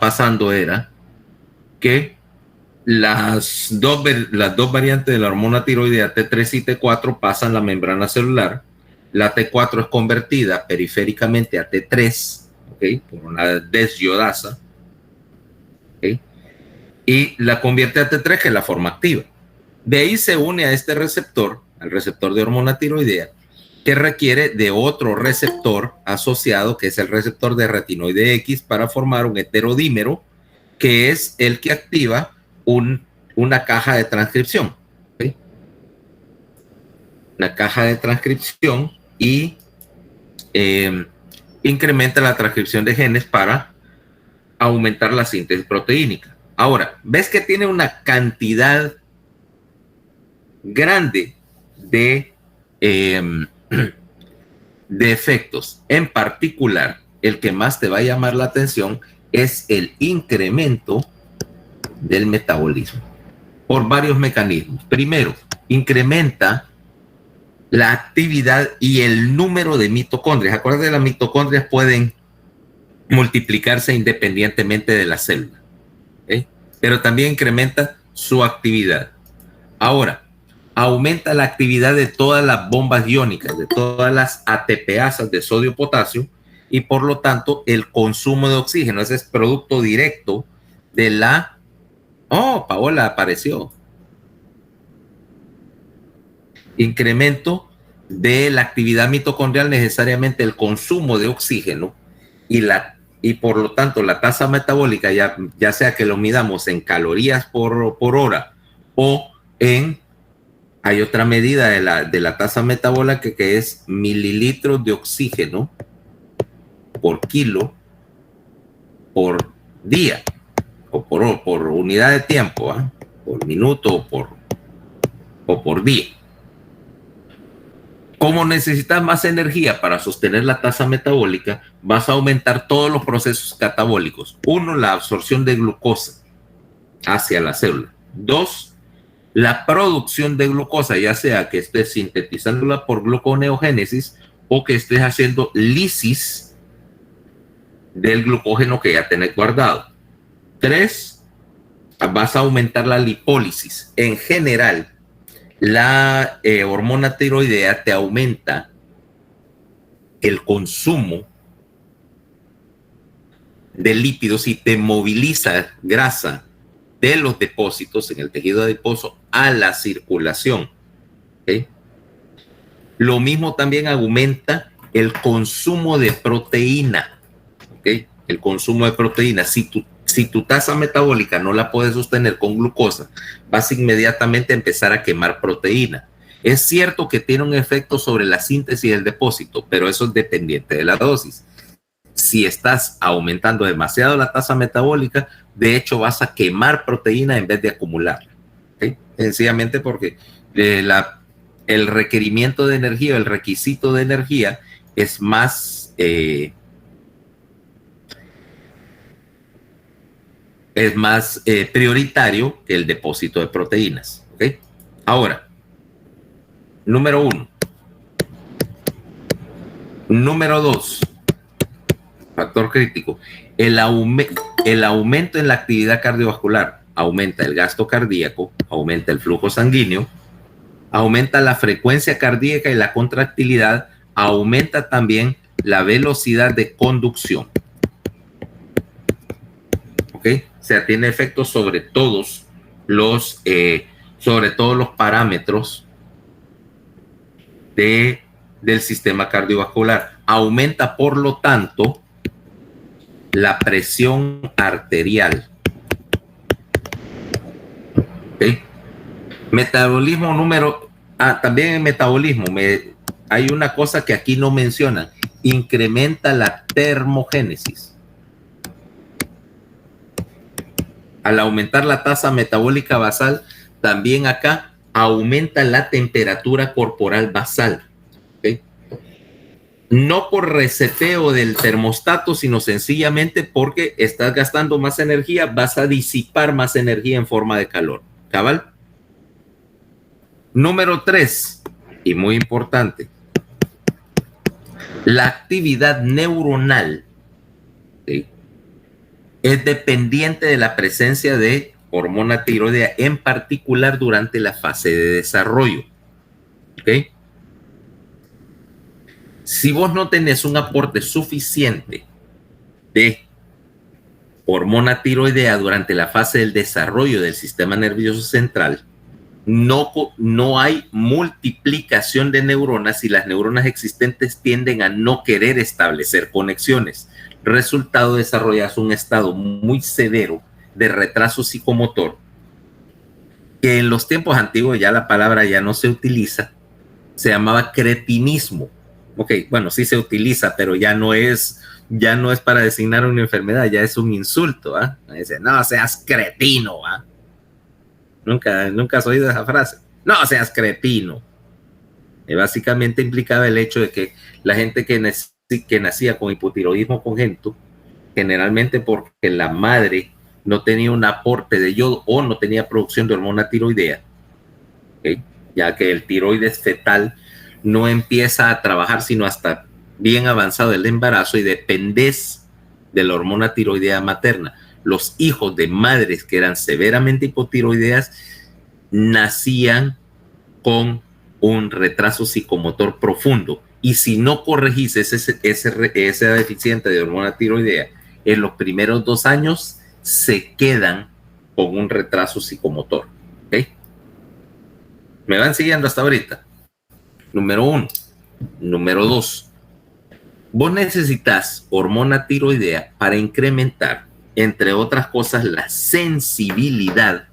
pasando era que las dos variantes de la hormona tiroidea T3 y T4 pasan la membrana celular. La T4 es convertida periféricamente a T3, ¿okay?, por una desyodasa, ¿okay?, y la convierte a T3, que es la forma activa. De ahí se une a este receptor, al receptor de hormona tiroidea, que requiere de otro receptor asociado, que es el receptor de retinoide X, para formar un heterodímero, que es el que activa una caja de transcripción, ¿okay?, una caja de transcripción, y incrementa la transcripción de genes para aumentar la síntesis proteínica. Ahora, ves que tiene una cantidad grande de efectos. En particular, el que más te va a llamar la atención es el incremento del metabolismo por varios mecanismos. Primero, incrementa la actividad y el número de mitocondrias. Acuérdate que las mitocondrias pueden multiplicarse independientemente de la célula, ¿okay?, pero también incrementa su actividad. Ahora, aumenta la actividad de todas las bombas iónicas, de todas las ATPasas de sodio-potasio, y por lo tanto el consumo de oxígeno. Ese es producto directo de la... Oh, Paola apareció. Incremento de la actividad mitocondrial, necesariamente el consumo de oxígeno, y por lo tanto la tasa metabólica, ya sea que lo midamos en calorías por hora o hay otra medida de la tasa metabólica que es mililitros de oxígeno por kilo por día, o por unidad de tiempo, ¿eh?, por minuto o por día. Como necesitas más energía para sostener la tasa metabólica, vas a aumentar todos los procesos catabólicos. Uno, la absorción de glucosa hacia la célula. Dos, la producción de glucosa, ya sea que estés sintetizándola por gluconeogénesis o que estés haciendo lisis del glucógeno que ya tenés guardado. Tres, vas a aumentar la lipólisis. En general, la hormona tiroidea te aumenta el consumo de lípidos y te moviliza grasa de los depósitos en el tejido adiposo a la circulación, ¿okay? Lo mismo también aumenta el consumo de proteína, ¿okay?, el consumo de proteína. Si tu tasa metabólica no la puedes sostener con glucosa, vas inmediatamente a empezar a quemar proteína. Es cierto que tiene un efecto sobre la síntesis del depósito, pero eso es dependiente de la dosis. Si estás aumentando demasiado la tasa metabólica, de hecho vas a quemar proteína en vez de acumularla, ¿okay?, sencillamente porque el requerimiento de energía, el requisito de energía es más prioritario que el depósito de proteínas, ¿okay? Ahora, número 1. Número 2, factor crítico, el aumento en la actividad cardiovascular. Aumenta el gasto cardíaco, aumenta el flujo sanguíneo, aumenta la frecuencia cardíaca y la contractilidad, aumenta también la velocidad de conducción, ¿ok? O sea, tiene efectos sobre todos los parámetros del sistema cardiovascular. Aumenta, por lo tanto, la presión arterial. ¿Okay? Metabolismo también en metabolismo hay una cosa que aquí no mencionan. Incrementa la termogénesis. Al aumentar la tasa metabólica basal, también acá aumenta la temperatura corporal basal. ¿Okay? No por reseteo del termostato, sino sencillamente porque estás gastando más energía, vas a disipar más energía en forma de calor. ¿Cabal? Número 3, y muy importante, la actividad neuronal, ¿sí?, es dependiente de la presencia de hormona tiroidea, en particular durante la fase de desarrollo. ¿Ok? Si vos no tenés un aporte suficiente de hormona tiroidea durante la fase del desarrollo del sistema nervioso central, no hay multiplicación de neuronas y las neuronas existentes tienden a no querer establecer conexiones. Resultado, desarrollas un estado muy severo de retraso psicomotor, que en los tiempos antiguos ya la palabra ya no se utiliza, se llamaba cretinismo. Ok, bueno, sí se utiliza, pero ya no es para designar una enfermedad, ya es un insulto. Dice, no seas cretino. Nunca has oído esa frase. No seas cretino. Y básicamente implicaba el hecho de que la gente que nacía con hipotiroidismo congénito, generalmente porque la madre no tenía un aporte de yodo o no tenía producción de hormona tiroidea, ¿okay? Ya que el tiroides fetal no empieza a trabajar sino hasta bien avanzado el embarazo y dependés de la hormona tiroidea materna. Los hijos de madres que eran severamente hipotiroideas nacían con un retraso psicomotor profundo, y si no corregís ese deficiente de hormona tiroidea en los primeros 2 años, se quedan con un retraso psicomotor. ¿Okay? ¿Me van siguiendo hasta ahorita? Número 1. Número 2. Vos necesitas hormona tiroidea para incrementar, entre otras cosas, la sensibilidad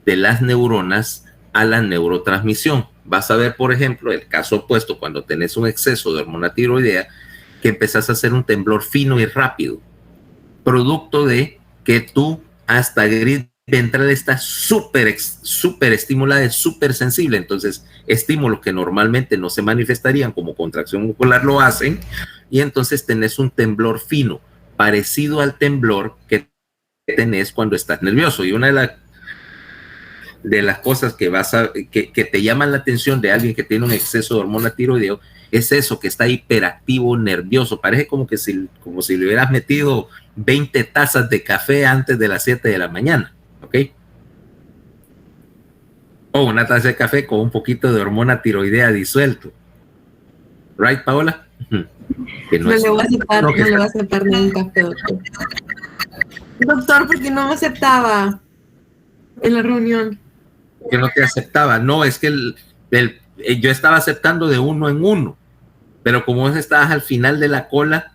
de las neuronas a la neurotransmisión. Vas a ver, por ejemplo, el caso opuesto, cuando tenés un exceso de hormona tiroidea, que empezás a hacer un temblor fino y rápido, producto de que tú hasta gris ventral está súper estimulada, es súper sensible. Entonces, estímulos que normalmente no se manifestarían como contracción muscular lo hacen, y entonces tenés un temblor fino, parecido al temblor que tenés cuando estás nervioso. Y una de las cosas que te llaman la atención de alguien que tiene un exceso de hormona tiroidea es eso, que está hiperactivo, nervioso. Parece como si le hubieras metido 20 tazas de café antes de las 7 de la mañana. ¿Ok? O una taza de café con un poquito de hormona tiroidea disuelto. ¿Right, Paola? Que no le voy a aceptar ningún café, doctor. Doctor, ¿por qué no me aceptaba en la reunión? Que no te aceptaba. No, es que yo estaba aceptando de 1 en 1, pero como vos estabas al final de la cola,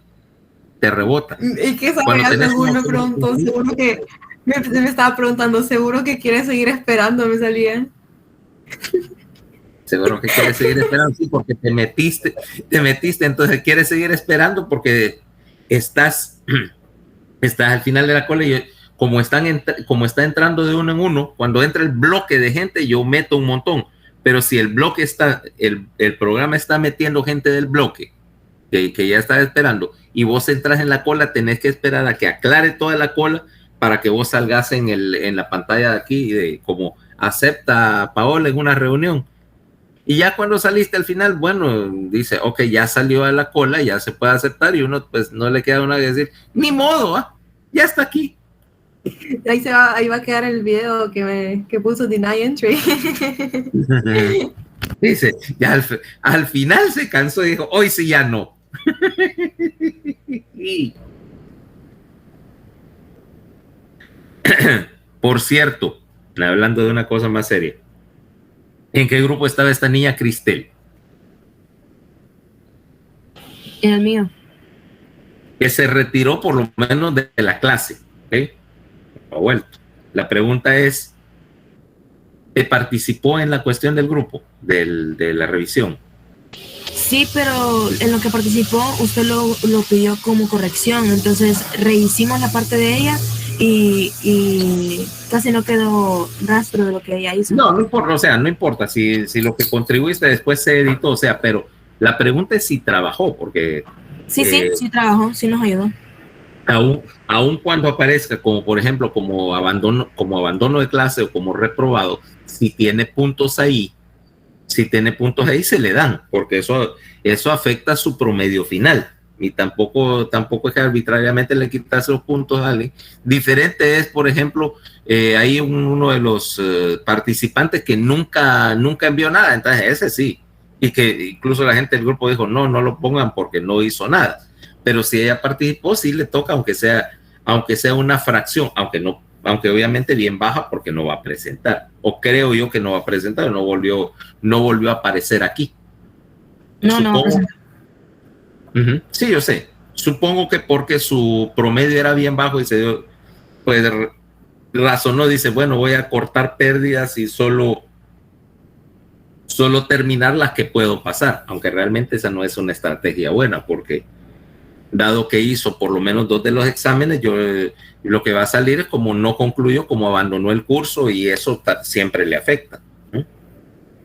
te rebota. ¿Y qué sabía? Seguro me preguntó, seguro que me estaba preguntando, seguro que quiere seguir esperando, me salía. Seguro que quieres seguir esperando, sí, porque te metiste, entonces quieres seguir esperando porque estás al final de la cola, y como está entrando de 1 en 1, cuando entra el bloque de gente, yo meto un montón. Pero si el bloque el programa está metiendo gente del bloque que ya está esperando, y vos entras en la cola, tenés que esperar a que aclare toda la cola para que vos salgas en la pantalla de aquí, como acepta a Paola en una reunión. Y ya cuando saliste al final, bueno, dice, ok, ya salió a la cola, ya se puede aceptar, y uno pues no le queda una que decir, ni modo, ya está aquí. Ahí va a quedar el video que puso Deny Entry. Dice, ya al final se cansó y dijo, hoy sí ya no. Por cierto, hablando de una cosa más seria, ¿en qué grupo estaba esta niña Cristel? En el mío. Que se retiró por lo menos de la clase, ¿ok? Ha vuelto. La pregunta es, ¿participó en la cuestión del grupo, de la revisión? Sí, pero en lo que participó usted lo pidió como corrección, entonces rehicimos la parte de ella y casi no quedó rastro de lo que ella hizo. No importa, o sea, no importa si lo que contribuiste después se editó, o sea, pero la pregunta es si trabajó, porque... Sí trabajó, sí nos ayudó. Aún cuando aparezca como, por ejemplo, como abandono de clase o como reprobado, si tiene puntos ahí, se le dan, porque eso afecta su promedio final, y tampoco es que arbitrariamente le quitas los puntos a alguien. Diferente es, por ejemplo, hay uno de los participantes que nunca envió nada, entonces ese sí, y que incluso la gente del grupo dijo, no lo pongan porque no hizo nada, pero si ella participó, sí le toca, aunque sea una fracción, aunque obviamente bien baja porque no va a presentar, o creo yo que no va a presentar, no volvió a aparecer aquí. No va a presentar. Sí, yo sé. Supongo que porque su promedio era bien bajo y se dio, pues razonó, dice, bueno, voy a cortar pérdidas y solo terminar las que puedo pasar, aunque realmente esa no es una estrategia buena, porque dado que hizo por lo menos 2 de los exámenes, lo que va a salir es como no concluyó, como abandonó el curso, y eso siempre le afecta, ¿no?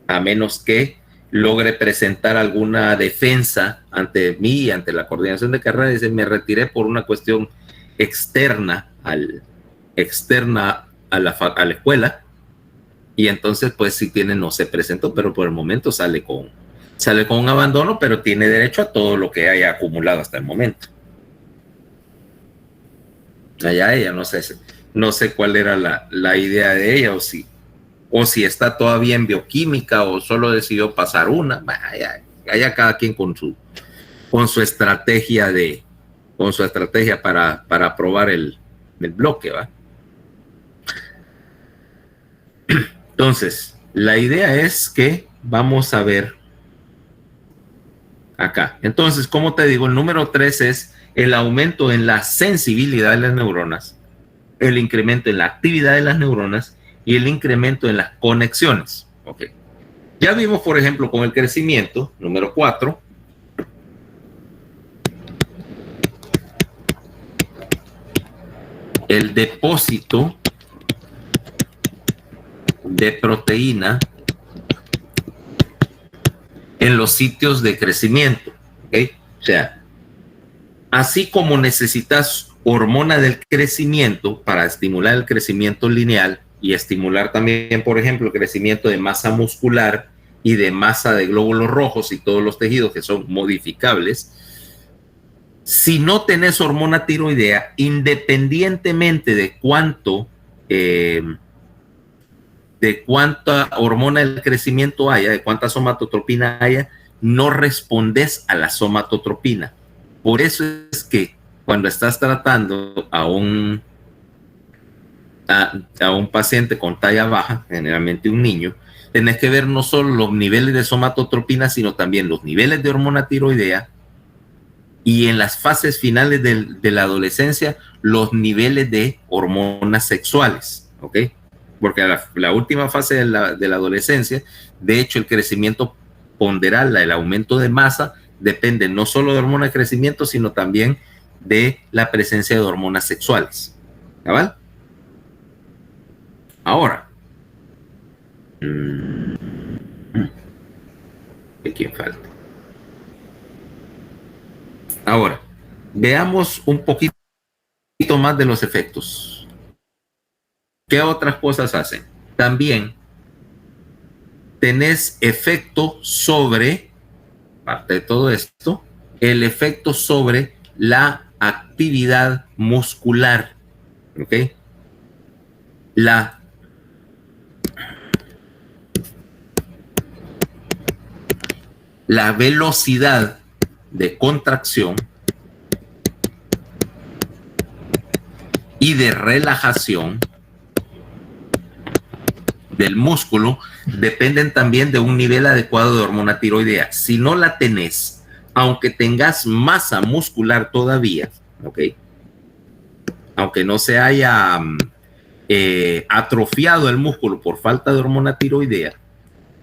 A menos que logre presentar alguna defensa ante mí y ante la coordinación de carrera, dice, me retiré por una cuestión externa a la escuela, y entonces pues si no se presentó, pero por el momento sale con un abandono, pero tiene derecho a todo lo que haya acumulado hasta el momento. Allá ella, no sé cuál era la idea de ella, o si está todavía en bioquímica o solo decidió pasar una. Allá cada quien con su estrategia para aprobar el bloque, ¿va? Entonces, la idea es que vamos a ver acá. Entonces, como te digo, el número 3 es el aumento en la sensibilidad de las neuronas, el incremento en la actividad de las neuronas y el incremento en las conexiones. Okay. Ya vimos, por ejemplo, con el crecimiento, número 4, el depósito de proteína en los sitios de crecimiento. ¿Okay? O sea, así como necesitas hormona del crecimiento para estimular el crecimiento lineal y estimular también, por ejemplo, el crecimiento de masa muscular y de masa de glóbulos rojos y todos los tejidos que son modificables, si no tenés hormona tiroidea, independientemente de cuánta hormona del crecimiento haya, de cuánta somatotropina haya, no respondes a la somatotropina. Por eso es que cuando estás tratando a un paciente con talla baja, generalmente un niño, tenés que ver no solo los niveles de somatotropina, sino también los niveles de hormona tiroidea, y en las fases finales de la adolescencia, los niveles de hormonas sexuales, ¿ok? Porque la última fase de la adolescencia, de hecho, el crecimiento ponderal, el aumento de masa, depende no solo de hormona de crecimiento, sino también de la presencia de hormonas sexuales. ¿Cabal? Ahora, ¿de quién falta? Ahora, veamos un poquito más de los efectos. ¿Qué otras cosas hacen? También tenés efecto sobre, parte de todo esto, el efecto sobre la actividad muscular. ¿Ok? La velocidad de contracción y de relajación del músculo dependen también de un nivel adecuado de hormona tiroidea. Si no la tenés, aunque tengas masa muscular todavía, ¿ok? Aunque no se haya atrofiado el músculo por falta de hormona tiroidea,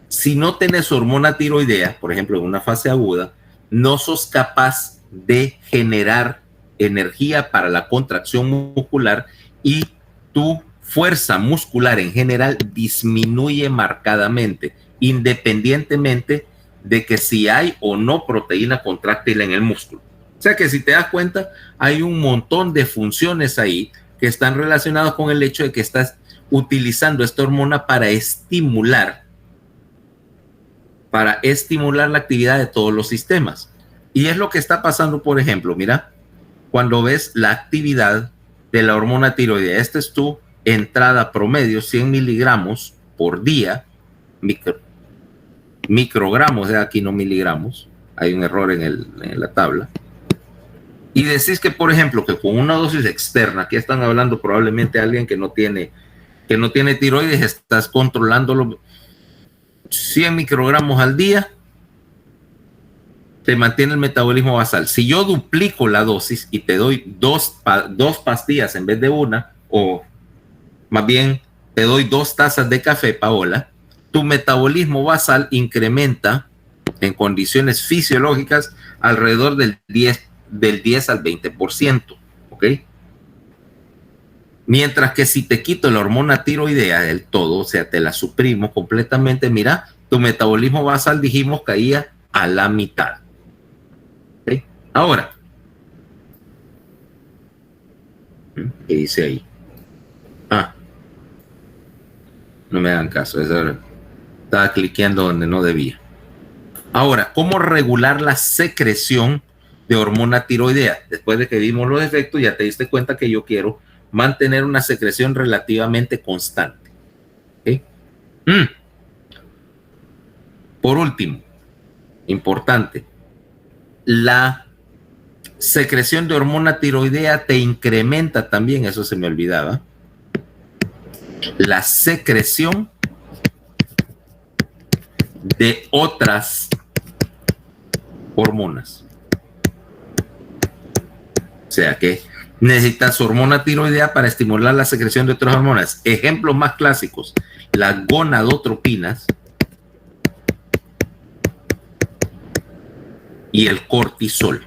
si no tenés hormona tiroidea, por ejemplo, en una fase aguda, no sos capaz de generar energía para la contracción muscular y tu fuerza muscular en general disminuye marcadamente, independientemente de que si hay o no proteína contráctil en el músculo. O sea que si te das cuenta, hay un montón de funciones ahí que están relacionadas con el hecho de que estás utilizando esta hormona para estimular la actividad de todos los sistemas. Y es lo que está pasando, por ejemplo, mira, cuando ves la actividad de la hormona tiroidea. Esta es tu entrada promedio, 100 miligramos por día, microgramos, aquí no miligramos, hay un error en la tabla. Y decís que, por ejemplo, que con una dosis externa, aquí están hablando probablemente de alguien que no tiene tiroides, estás controlándolo 100 microgramos al día, te mantiene el metabolismo basal. Si yo duplico la dosis y te doy dos pastillas en vez de una, o más bien te doy 2 tazas de café, Paola, tu metabolismo basal incrementa en condiciones fisiológicas alrededor del 10 al 20%, ¿ok? Mientras que si te quito la hormona tiroidea del todo, o sea, te la suprimo completamente, mira, tu metabolismo basal, dijimos, caía a la mitad. ¿Okay? Ahora, ¿qué dice ahí? No me hagan caso, estaba cliqueando donde no debía. Ahora, ¿cómo regular la secreción de hormona tiroidea? Después de que vimos los efectos, ya te diste cuenta que yo quiero mantener una secreción relativamente constante. ¿Okay? Por último, importante, la secreción de hormona tiroidea te incrementa también, eso se me olvidaba, la secreción de otras hormonas. O sea que necesitas hormona tiroidea para estimular la secreción de otras hormonas. Ejemplos más clásicos, las gonadotropinas y el cortisol.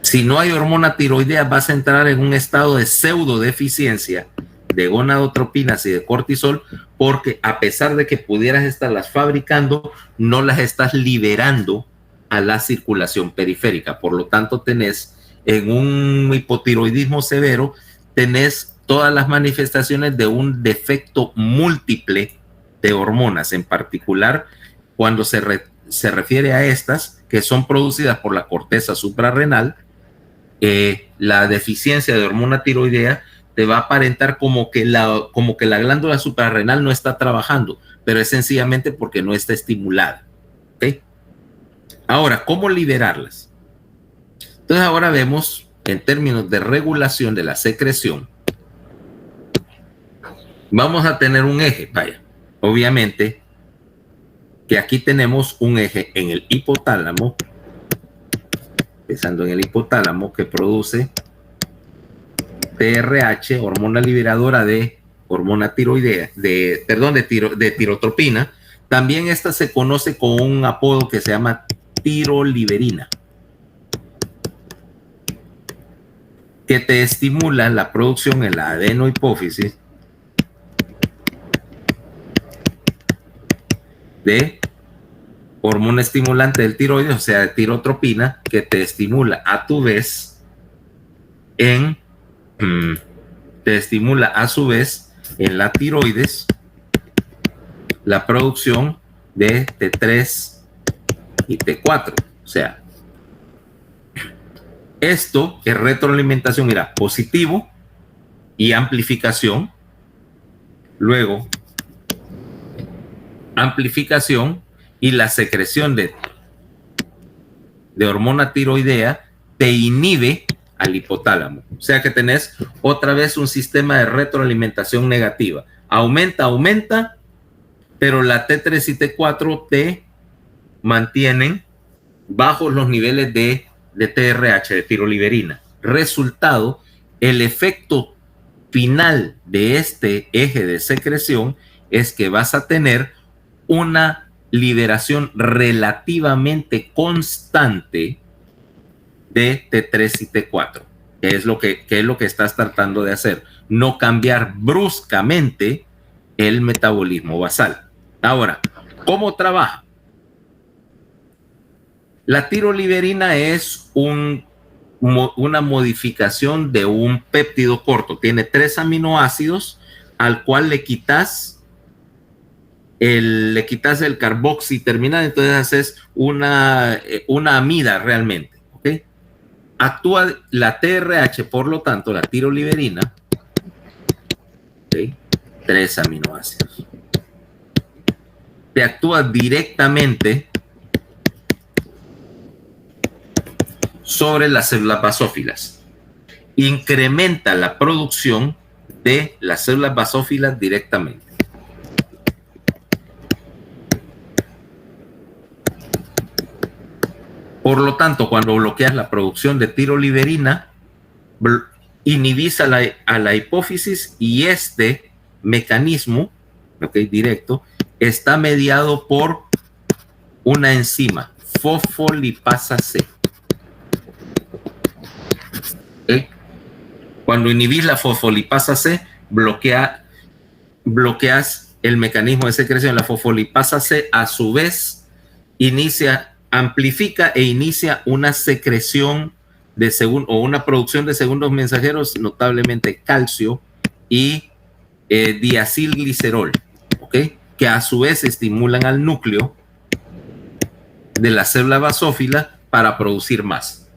Si no hay hormona tiroidea, vas a entrar en un estado de pseudodeficiencia de gonadotropinas y de cortisol, porque a pesar de que pudieras estarlas fabricando, no las estás liberando a la circulación periférica. Por lo tanto, tenés en un hipotiroidismo severo, tenés todas las manifestaciones de un defecto múltiple de hormonas, en particular cuando se refiere a estas que son producidas por la corteza suprarrenal. La deficiencia de hormona tiroidea te va a aparentar como que la glándula suprarrenal no está trabajando, pero es sencillamente porque no está estimulada. ¿Okay? Ahora, ¿cómo liberarlas? Entonces ahora vemos en términos de regulación de la secreción, vamos a tener un eje, vaya, obviamente que aquí tenemos un eje en el hipotálamo, empezando en el hipotálamo, que produce TRH, hormona liberadora de hormona tiroidea, de tirotropina. También esta se conoce con un apodo que se llama tiroliberina, que te estimula la producción en la adenohipófisis de hormona estimulante del tiroides, o sea, de tirotropina, que te estimula a tu vez en la tiroides la producción de T3 y T4. O sea, esto es retroalimentación, mira, positivo y amplificación. Luego, amplificación y la secreción de hormona tiroidea te inhibe al hipotálamo. O sea que tenés otra vez un sistema de retroalimentación negativa. Aumenta, pero la T3 y T4 te mantienen bajos los niveles de TRH, de tiroliberina. Resultado, el efecto final de este eje de secreción es que vas a tener una liberación relativamente constante de T3 y T4, que es lo que estás tratando de hacer, no cambiar bruscamente el metabolismo basal. Ahora, ¿cómo trabaja? La tiroliberina es una modificación de un péptido corto. Tiene 3 aminoácidos al cual le quitas le quitas el carboxi terminal, entonces haces una amida realmente, ¿ok? Actúa la TRH, por lo tanto, la tiroliberina, ¿okay? 3 aminoácidos. Te actúa directamente sobre las células basófilas. Incrementa la producción de las células basófilas directamente. Por lo tanto, cuando bloqueas la producción de tiroliberina, inhibís a la hipófisis, y este mecanismo, ¿okay?, directo, está mediado por una enzima, fosfolipasa C. ¿Okay? Cuando inhibís la fosfolipasa C, bloqueas el mecanismo de secreción. La fosfolipasa C, a su vez, amplifica e inicia una secreción o una producción de segundos mensajeros, notablemente calcio y diacilglicerol, ¿ok?, que a su vez estimulan al núcleo de la célula basófila para producir más.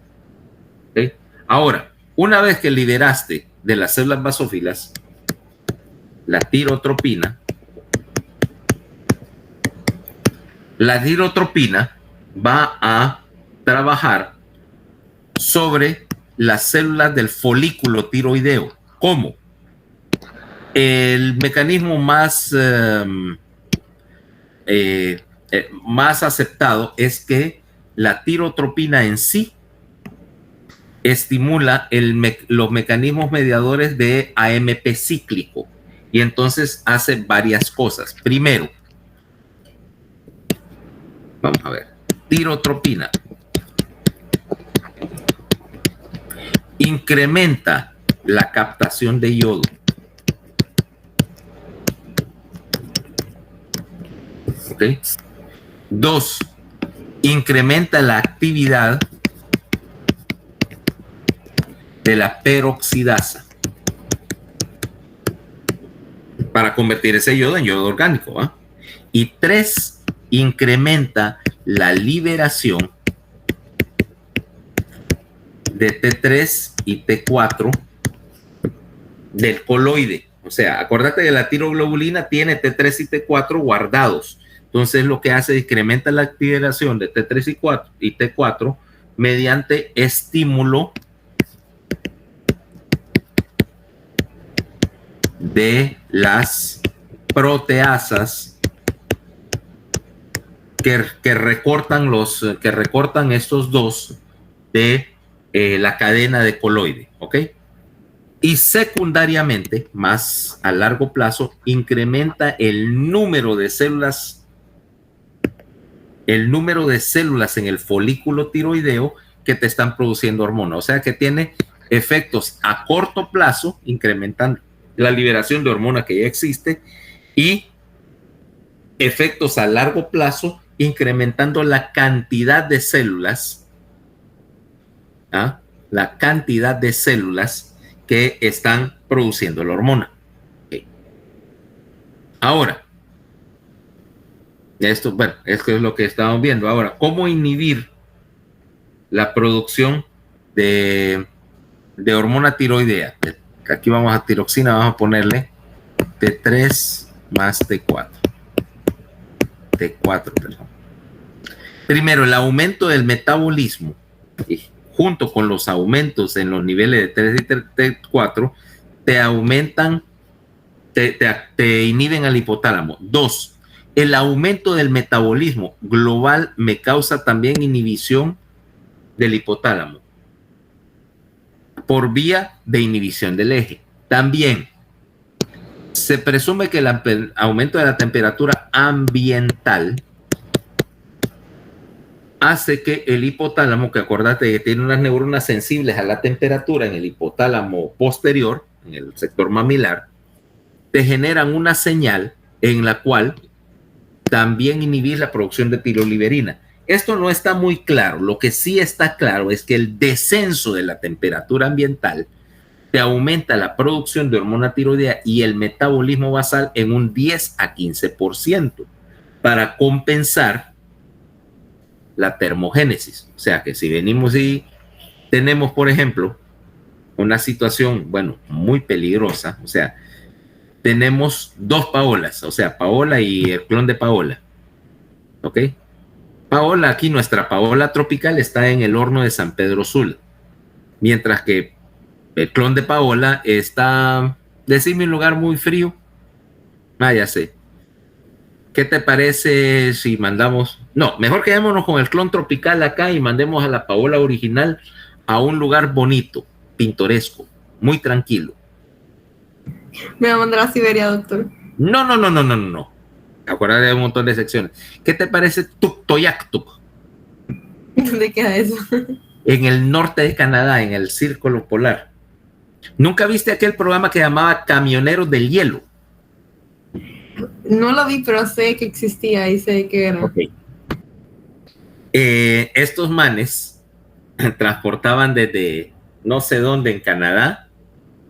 ¿Okay? Ahora, una vez que liberaste de las células basófilas la tirotropina va a trabajar sobre las células del folículo tiroideo. ¿Cómo? El mecanismo más aceptado es que la tirotropina en sí estimula los mecanismos mediadores de AMP cíclico, y entonces hace varias cosas. Primero, vamos a ver, tirotropina incrementa la captación de yodo. ¿Okay? 2, incrementa la actividad de la peroxidasa para convertir ese yodo en yodo orgánico, ¿eh? Y 3, incrementa la liberación de T3 y T4 del coloide. O sea, acuérdate que la tiroglobulina tiene T3 y T4 guardados. Entonces lo que hace es incrementa la activación de T3 y T4 mediante estímulo de las proteasas que recortan estos dos de la cadena de coloide, ¿ok? Y secundariamente, más a largo plazo, incrementa el número de células en el folículo tiroideo que te están produciendo hormona. O sea que tiene efectos a corto plazo, incrementan la liberación de hormona que ya existe, y efectos a largo plazo, incrementando la cantidad de células, la cantidad de células que están produciendo la hormona. Okay. Ahora, esto es lo que estamos viendo. Ahora, ¿cómo inhibir la producción de hormona tiroidea? Aquí vamos a tiroxina, vamos a ponerle T3 más T4. T4, perdón. Primero, el aumento del metabolismo, junto con los aumentos en los niveles de 3 y T4, te inhiben al hipotálamo. 2, el aumento del metabolismo global me causa también inhibición del hipotálamo por vía de inhibición del eje. También se presume que el aumento de la temperatura ambiental hace que el hipotálamo, que acordate que tiene unas neuronas sensibles a la temperatura en el hipotálamo posterior, en el sector mamilar, te generan una señal en la cual también inhibir la producción de tiroliberina. Esto no está muy claro. Lo que sí está claro es que el descenso de la temperatura ambiental te aumenta la producción de hormona tiroidea y el metabolismo basal en un 10 a 15% para compensar la termogénesis. O sea que si venimos y tenemos, por ejemplo, una situación, bueno, muy peligrosa, o sea, tenemos dos Paolas, o sea, Paola y el clon de Paola, ¿ok? Paola, aquí nuestra Paola tropical está en el horno de San Pedro Sula, mientras que el clon de Paola está, decime un lugar muy frío. Ya sé. ¿Qué te parece si mandamos? No, mejor quedémonos con el clon tropical acá y mandemos a la Paola original a un lugar bonito, pintoresco, muy tranquilo. Me va a mandar a Siberia, doctor. No. Acuérdate de un montón de secciones. ¿Qué te parece Tuktoyaktuk? ¿Dónde queda eso? En el norte de Canadá, en el Círculo Polar. ¿Nunca viste aquel programa que llamaba Camioneros del Hielo? No lo vi, pero sé que existía y sé que era. Okay. Estos manes transportaban desde no sé dónde en Canadá,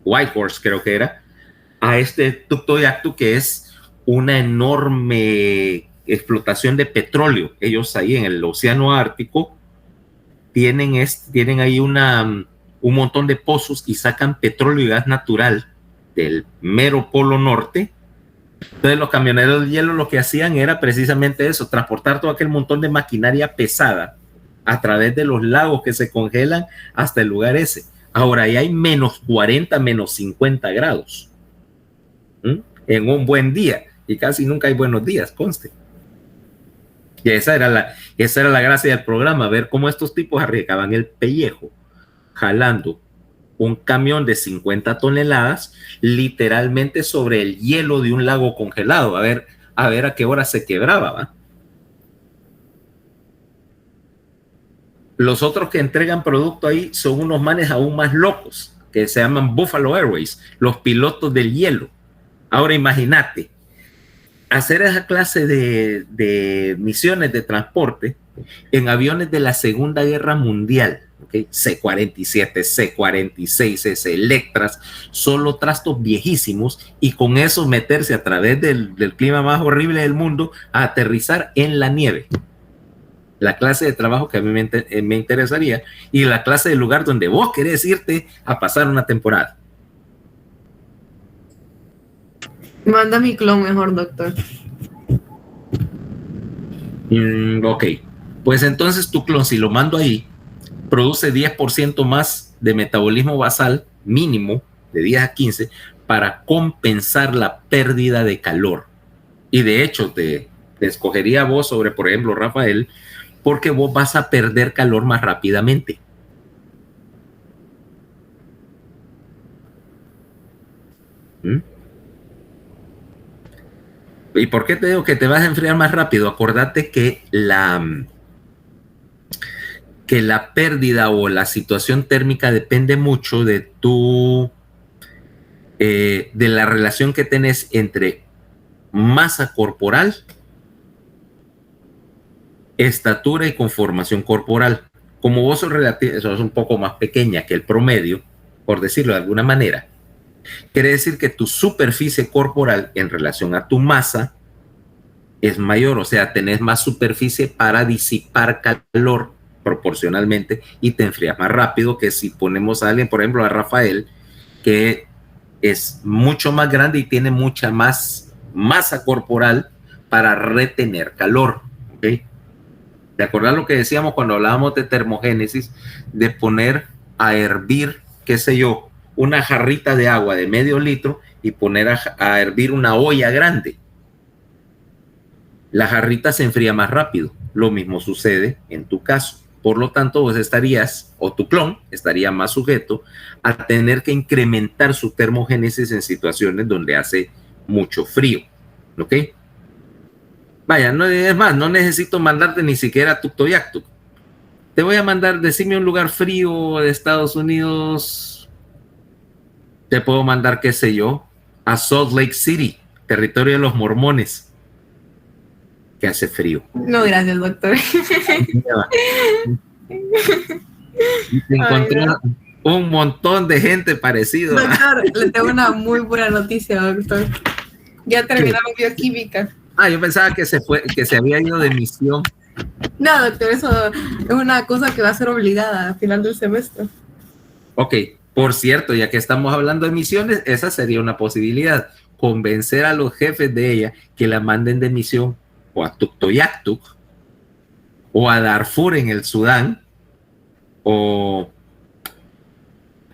Whitehorse creo que era, a este Tuktoyaktuk, que es una enorme explotación de petróleo. Ellos ahí en el océano Ártico tienen ahí un montón de pozos y sacan petróleo y gas natural del mero polo norte. Entonces los camioneros de hielo lo que hacían era precisamente eso, transportar todo aquel montón de maquinaria pesada a través de los lagos que se congelan hasta el lugar ese. Ahora ahí hay menos 40, menos 50 grados en un buen día, y casi nunca hay buenos días, conste. Y esa era la gracia del programa, ver cómo estos tipos arriesgaban el pellejo jalando un camión de 50 toneladas literalmente sobre el hielo de un lago congelado, a ver a qué hora se quebraba, ¿va? Los otros que entregan producto ahí son unos manes aún más locos, que se llaman Buffalo Airways, los pilotos del hielo. Ahora imagínate, hacer esa clase de misiones de transporte en aviones de la Segunda Guerra Mundial, ¿okay? C-47, C-46, Electras, solo trastos viejísimos, y con eso meterse a través del clima más horrible del mundo a aterrizar en la nieve. La clase de trabajo que a mí me interesaría, y la clase de lugar donde vos querés irte a pasar una temporada. Manda mi clon mejor, doctor. Ok, pues entonces tu clon, si lo mando ahí, produce 10% más de metabolismo basal mínimo, de 10 a 15, para compensar la pérdida de calor. Y de hecho te escogería vos sobre, por ejemplo, Rafael, porque vos vas a perder calor más rápidamente. ¿Y por qué te digo que te vas a enfriar más rápido? Acordate que la pérdida o la situación térmica depende mucho de de la relación que tenés entre masa corporal, estatura y conformación corporal. Como vos sos un poco más pequeña que el promedio, por decirlo de alguna manera, quiere decir que tu superficie corporal en relación a tu masa es mayor, o sea, tenés más superficie para disipar calor proporcionalmente y te enfrías más rápido que si ponemos a alguien, por ejemplo, a Rafael, que es mucho más grande y tiene mucha más masa corporal para retener calor. ¿Okay? ¿Te acordás lo que decíamos cuando hablábamos de termogénesis? De poner a hervir, qué sé yo, una jarrita de agua de medio litro y poner a hervir una olla grande. La jarrita se enfría más rápido. Lo mismo sucede en tu caso. Por lo tanto, vos estarías, o tu clon estaría más sujeto a tener que incrementar su termogénesis en situaciones donde hace mucho frío. ¿Ok? Vaya, no es más, no necesito mandarte ni siquiera a Tuktoyaktuk. Te voy a mandar, decime un lugar frío de Estados Unidos. Te puedo mandar, qué sé yo, a Salt Lake City, territorio de los mormones, que hace frío. No, gracias, doctor. un montón de gente parecido. Doctor, le tengo una muy buena noticia, doctor. Ya terminamos bioquímica. Yo pensaba que se había ido de misión. No, doctor, eso es una cosa que va a ser obligada al final del semestre. Ok, por cierto, ya que estamos hablando de misiones, esa sería una posibilidad. Convencer a los jefes de ella que la manden de misión o a Tuktoyaktuk o a Darfur en el Sudán, o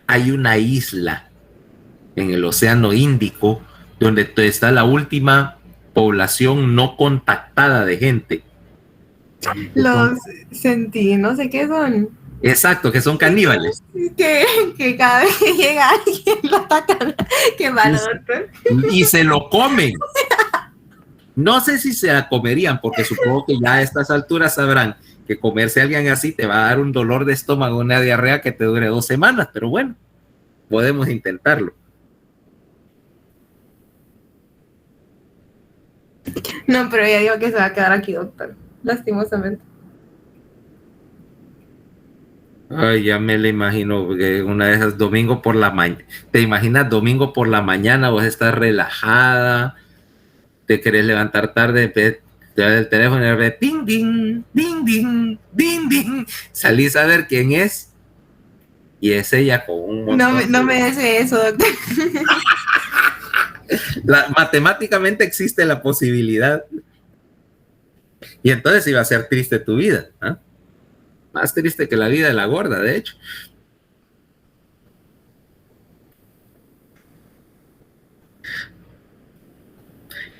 hay una isla en el Océano Índico donde está la última población no contactada de gente. Los sentí, no sé qué son. Exacto, que son caníbales. Que cada vez que llega alguien lo atacan. Qué malo, doctor. Y se lo comen. No sé si se la comerían, porque supongo que ya a estas alturas sabrán que comerse a alguien así te va a dar un dolor de estómago, una diarrea que te dure 2 semanas, pero bueno, podemos intentarlo. No, pero ya digo que se va a quedar aquí, doctor. Lastimosamente. Ay, ya me lo imagino, porque una de esas domingo por la mañana. ¿Te imaginas domingo por la mañana? Vos estás relajada, te querés levantar tarde, te das el teléfono y ves ding, ding, ding, ding, ding, ding. Salís a ver quién es y es ella con un montón. No me dice eso, doctor. Matemáticamente existe la posibilidad. Y entonces iba a ser triste tu vida, ¿eh? Más triste que la vida de la gorda, de hecho.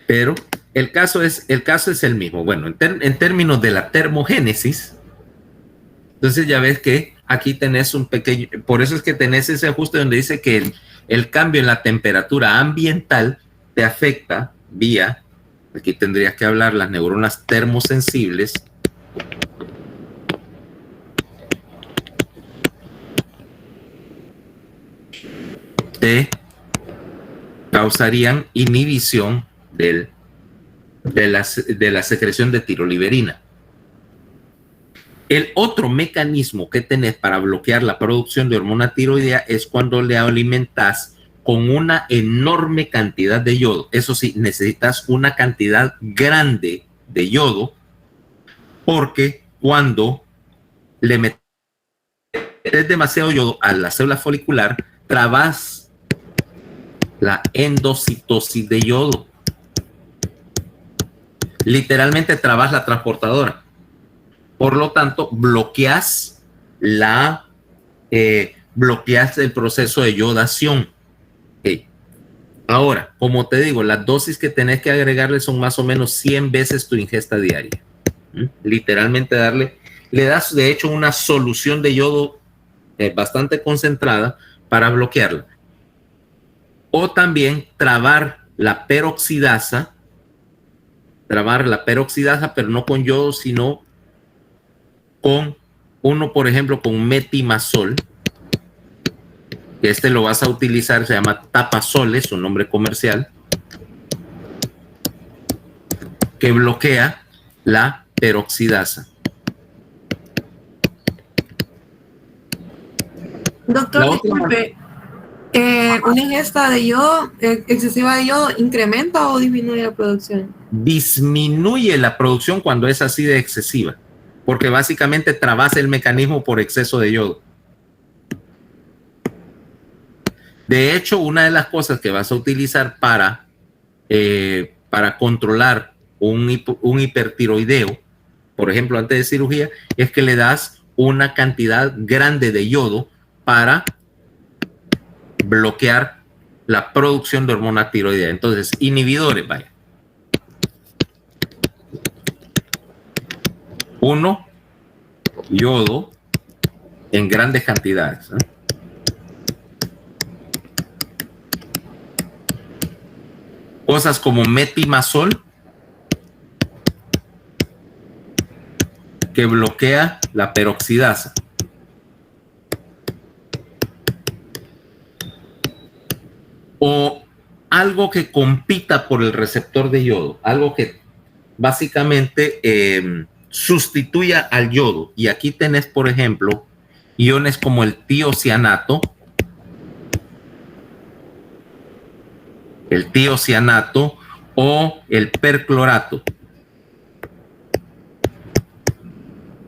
Pero el caso es el mismo. Bueno, en términos de la termogénesis, entonces ya ves que aquí tenés un pequeño, por eso es que tenés ese ajuste donde dice que el cambio en la temperatura ambiental te afecta vía, aquí tendrías que hablar las neuronas termosensibles, te causarían inhibición de la secreción de tiroliberina. El otro mecanismo que tenés para bloquear la producción de hormona tiroidea es cuando le alimentas con una enorme cantidad de yodo. Eso sí, necesitas una cantidad grande de yodo, porque cuando le metes demasiado yodo a la célula folicular, trabas la endocitosis de yodo. Literalmente trabas la transportadora. Por lo tanto, bloqueas el proceso de yodación. Okay. Ahora, como te digo, las dosis que tenés que agregarle son más o menos 100 veces tu ingesta diaria. Literalmente le das de hecho una solución de yodo bastante concentrada para bloquearla. O también trabar la peroxidasa, pero no con yodo, sino con por ejemplo, con metimazol, que lo vas a utilizar, se llama Tapazol, es su nombre comercial, que bloquea la peroxidasa. Doctor, disculpe, ¿una ingesta de yodo, excesiva de yodo, incrementa o disminuye la producción? Disminuye la producción cuando es así de excesiva, porque básicamente trabas el mecanismo por exceso de yodo. De hecho, una de las cosas que vas a utilizar para controlar un hipertiroideo, por ejemplo, antes de cirugía, es que le das una cantidad grande de yodo para bloquear la producción de hormona tiroidea. Entonces, inhibidores, vaya. 1, yodo en grandes cantidades, ¿eh? Cosas como metimazol, que bloquea la peroxidasa. O algo que compita por el receptor de yodo, algo que básicamente sustituya al yodo. Y aquí tenés, por ejemplo, iones como el tiocianato, o el perclorato.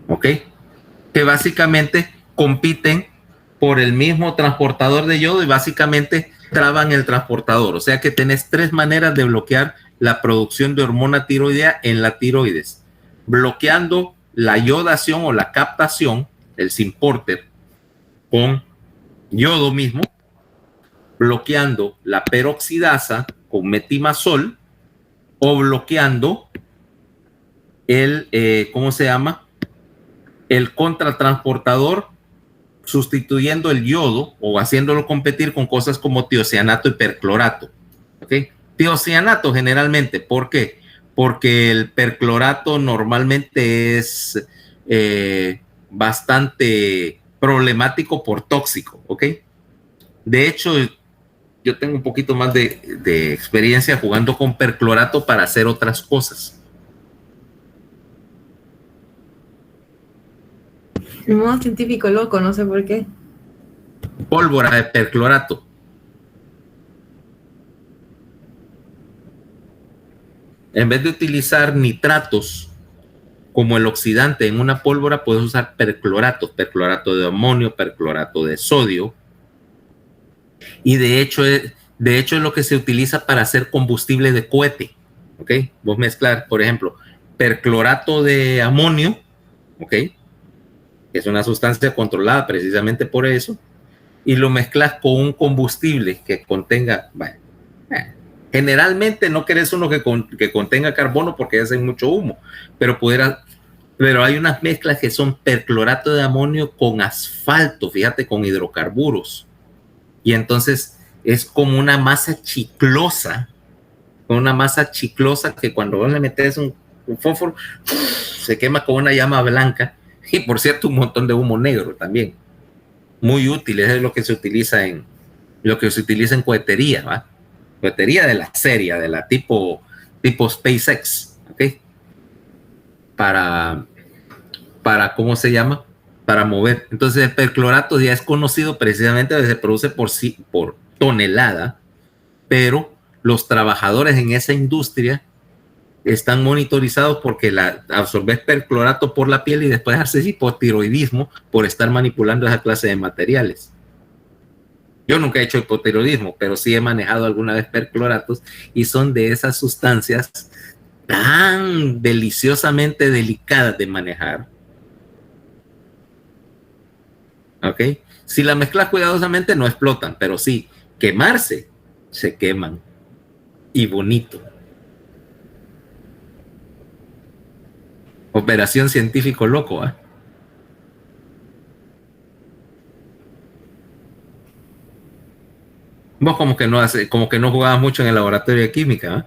¿Ok? Que básicamente compiten por el mismo transportador de yodo y básicamente traban el transportador. O sea que tenés 3 maneras de bloquear la producción de hormona tiroidea en la tiroides. Bloqueando la iodación o la captación, el Symporter, con yodo mismo, bloqueando la peroxidasa con metimazol, o bloqueando el, ¿cómo se llama? El contratransportador, sustituyendo el yodo o haciéndolo competir con cosas como tiocianato y perclorato. ¿Okay? Tiocianato generalmente, ¿por qué? Porque el perclorato normalmente es bastante problemático por tóxico, ¿ok? De hecho, yo tengo un poquito más de experiencia jugando con perclorato para hacer otras cosas. Un modo científico loco, no sé por qué. Pólvora de perclorato. En vez de utilizar nitratos como el oxidante en una pólvora, puedes usar perclorato de amonio, perclorato de sodio. Y de hecho es lo que se utiliza para hacer combustible de cohete. ¿Ok? Vos mezclar, por ejemplo, perclorato de amonio, ¿ok? Que es una sustancia controlada precisamente por eso, y lo mezclas con un combustible que contenga, bueno, generalmente no querés uno que contenga carbono porque hacen mucho humo, pero hay unas mezclas que son perclorato de amonio con asfalto, fíjate, con hidrocarburos, y entonces es como una masa chiclosa, que cuando vos le metes un fósforo se quema con una llama blanca, y por cierto un montón de humo negro también, muy útil. Es lo que se utiliza en cohetería, ¿va? Cohetería de la serie, de la tipo SpaceX, ¿ok? Para ¿cómo se llama? Para mover. Entonces el perclorato ya es conocido precisamente, se produce por tonelada, pero los trabajadores en esa industria están monitorizados porque absorbes perclorato por la piel y después haces hipotiroidismo por estar manipulando esa clase de materiales. Yo nunca he hecho hipotiroidismo, pero sí he manejado alguna vez percloratos y son de esas sustancias tan deliciosamente delicadas de manejar. ¿Ok? Si la mezclas cuidadosamente no explotan, pero sí, quemarse, se queman. Y bonito. Operación científico loco, ¿eh? Vos como que no jugabas mucho en el laboratorio de química,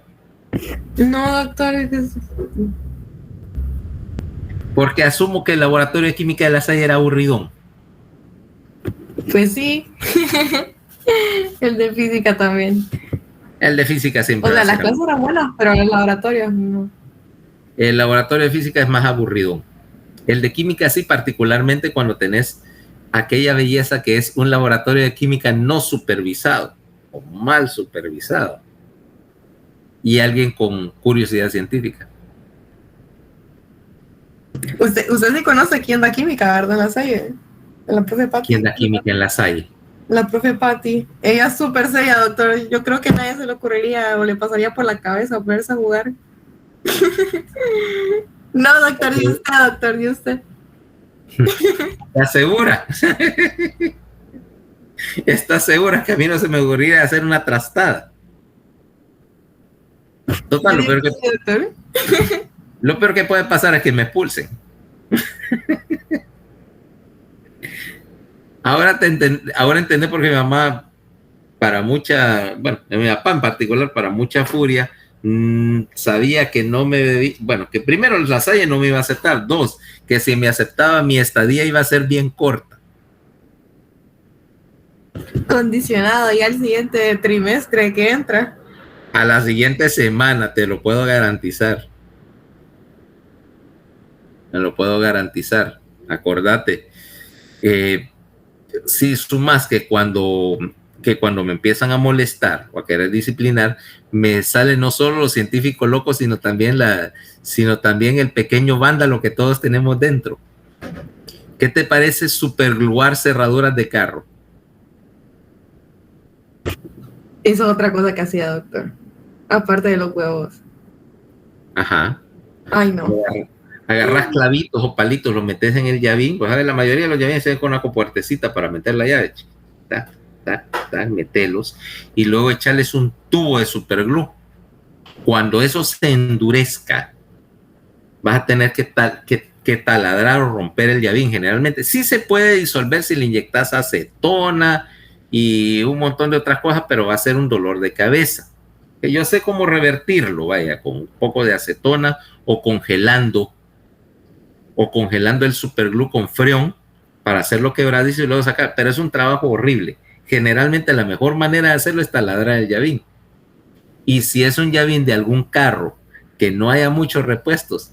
¿eh? No, doctor. Porque asumo que el laboratorio de química de La Salle era aburridón. Pues sí. El de física también. El de física siempre. O sea, las clases eran buenas, pero en el laboratorio no. El laboratorio de física es más aburrido. El de química sí, particularmente cuando tenés aquella belleza que es un laboratorio de química no supervisado o mal supervisado y alguien con curiosidad científica. Usted sí conoce quién da química, ¿verdad? En La Salle. La profe Patti. ¿Quién da química en La Salle? La profe Patti. Ella es súper seria, doctor. Yo creo que a nadie se le ocurriría o le pasaría por la cabeza ponerse a jugar. No, doctor, ¿y usted, doctor? ¿Y usted? ¿Estás segura? ¿Estás segura que a mí no se me ocurriría hacer una trastada? Total, lo peor que puede pasar es que me expulsen. Ahora entendé por qué mi mamá, mi papá en particular, para mucha furia, sabía que no me debía, que primero La Salle no me iba a aceptar, 2, que si me aceptaba mi estadía iba a ser bien corta. Condicionado ya al siguiente trimestre que entra. A la siguiente semana, te lo puedo garantizar. Me lo puedo garantizar. Acordate. Si sumas que cuando me empiezan a molestar o a querer disciplinar, me sale no solo los científicos locos, sino también el pequeño vándalo que todos tenemos dentro. ¿Qué te parece supergluar cerraduras de carro? Eso es otra cosa que hacía, doctor. Aparte de los huevos. Ajá. Ay, no. Agarras clavitos o palitos, los metes en el llavín. Pues la mayoría de los llavines se ven con una compuertecita para meter la llave. Metelos. Y luego echarles un tubo de superglue. Cuando eso se endurezca, vas a tener que taladrar o romper el llavín. Generalmente sí se puede disolver si le inyectas acetona y un montón de otras cosas, pero va a ser un dolor de cabeza. Que yo sé cómo revertirlo, vaya, con un poco de acetona o congelando el superglue con freón para hacerlo quebradizo y luego sacar, pero es un trabajo horrible. Generalmente la mejor manera de hacerlo es taladrar el llavín. Y si es un llavín de algún carro que no haya muchos repuestos,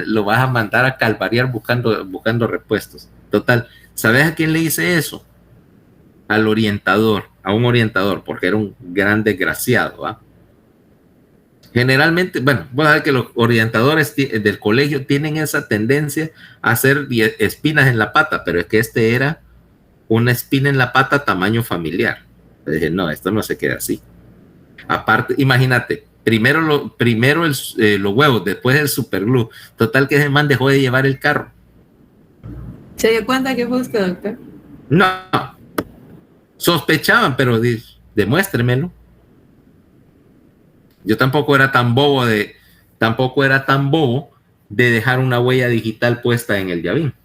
lo vas a mandar a calvariar buscando repuestos. Total, ¿sabes a quién le hice eso? A un orientador, porque era un gran desgraciado, ¿va? Generalmente, bueno, voy a ver que los orientadores del colegio tienen esa tendencia a hacer espinas en la pata, pero es que este era una espina en la pata tamaño familiar. Le dije, no, esto no se queda así. Aparte, imagínate, primero los huevos, después el superglue. Total que ese man dejó de llevar el carro. ¿Se dio cuenta que fue usted, doctor? No, sospechaban, pero demuéstremelo. Yo tampoco era tan bobo de dejar una huella digital puesta en el llavín.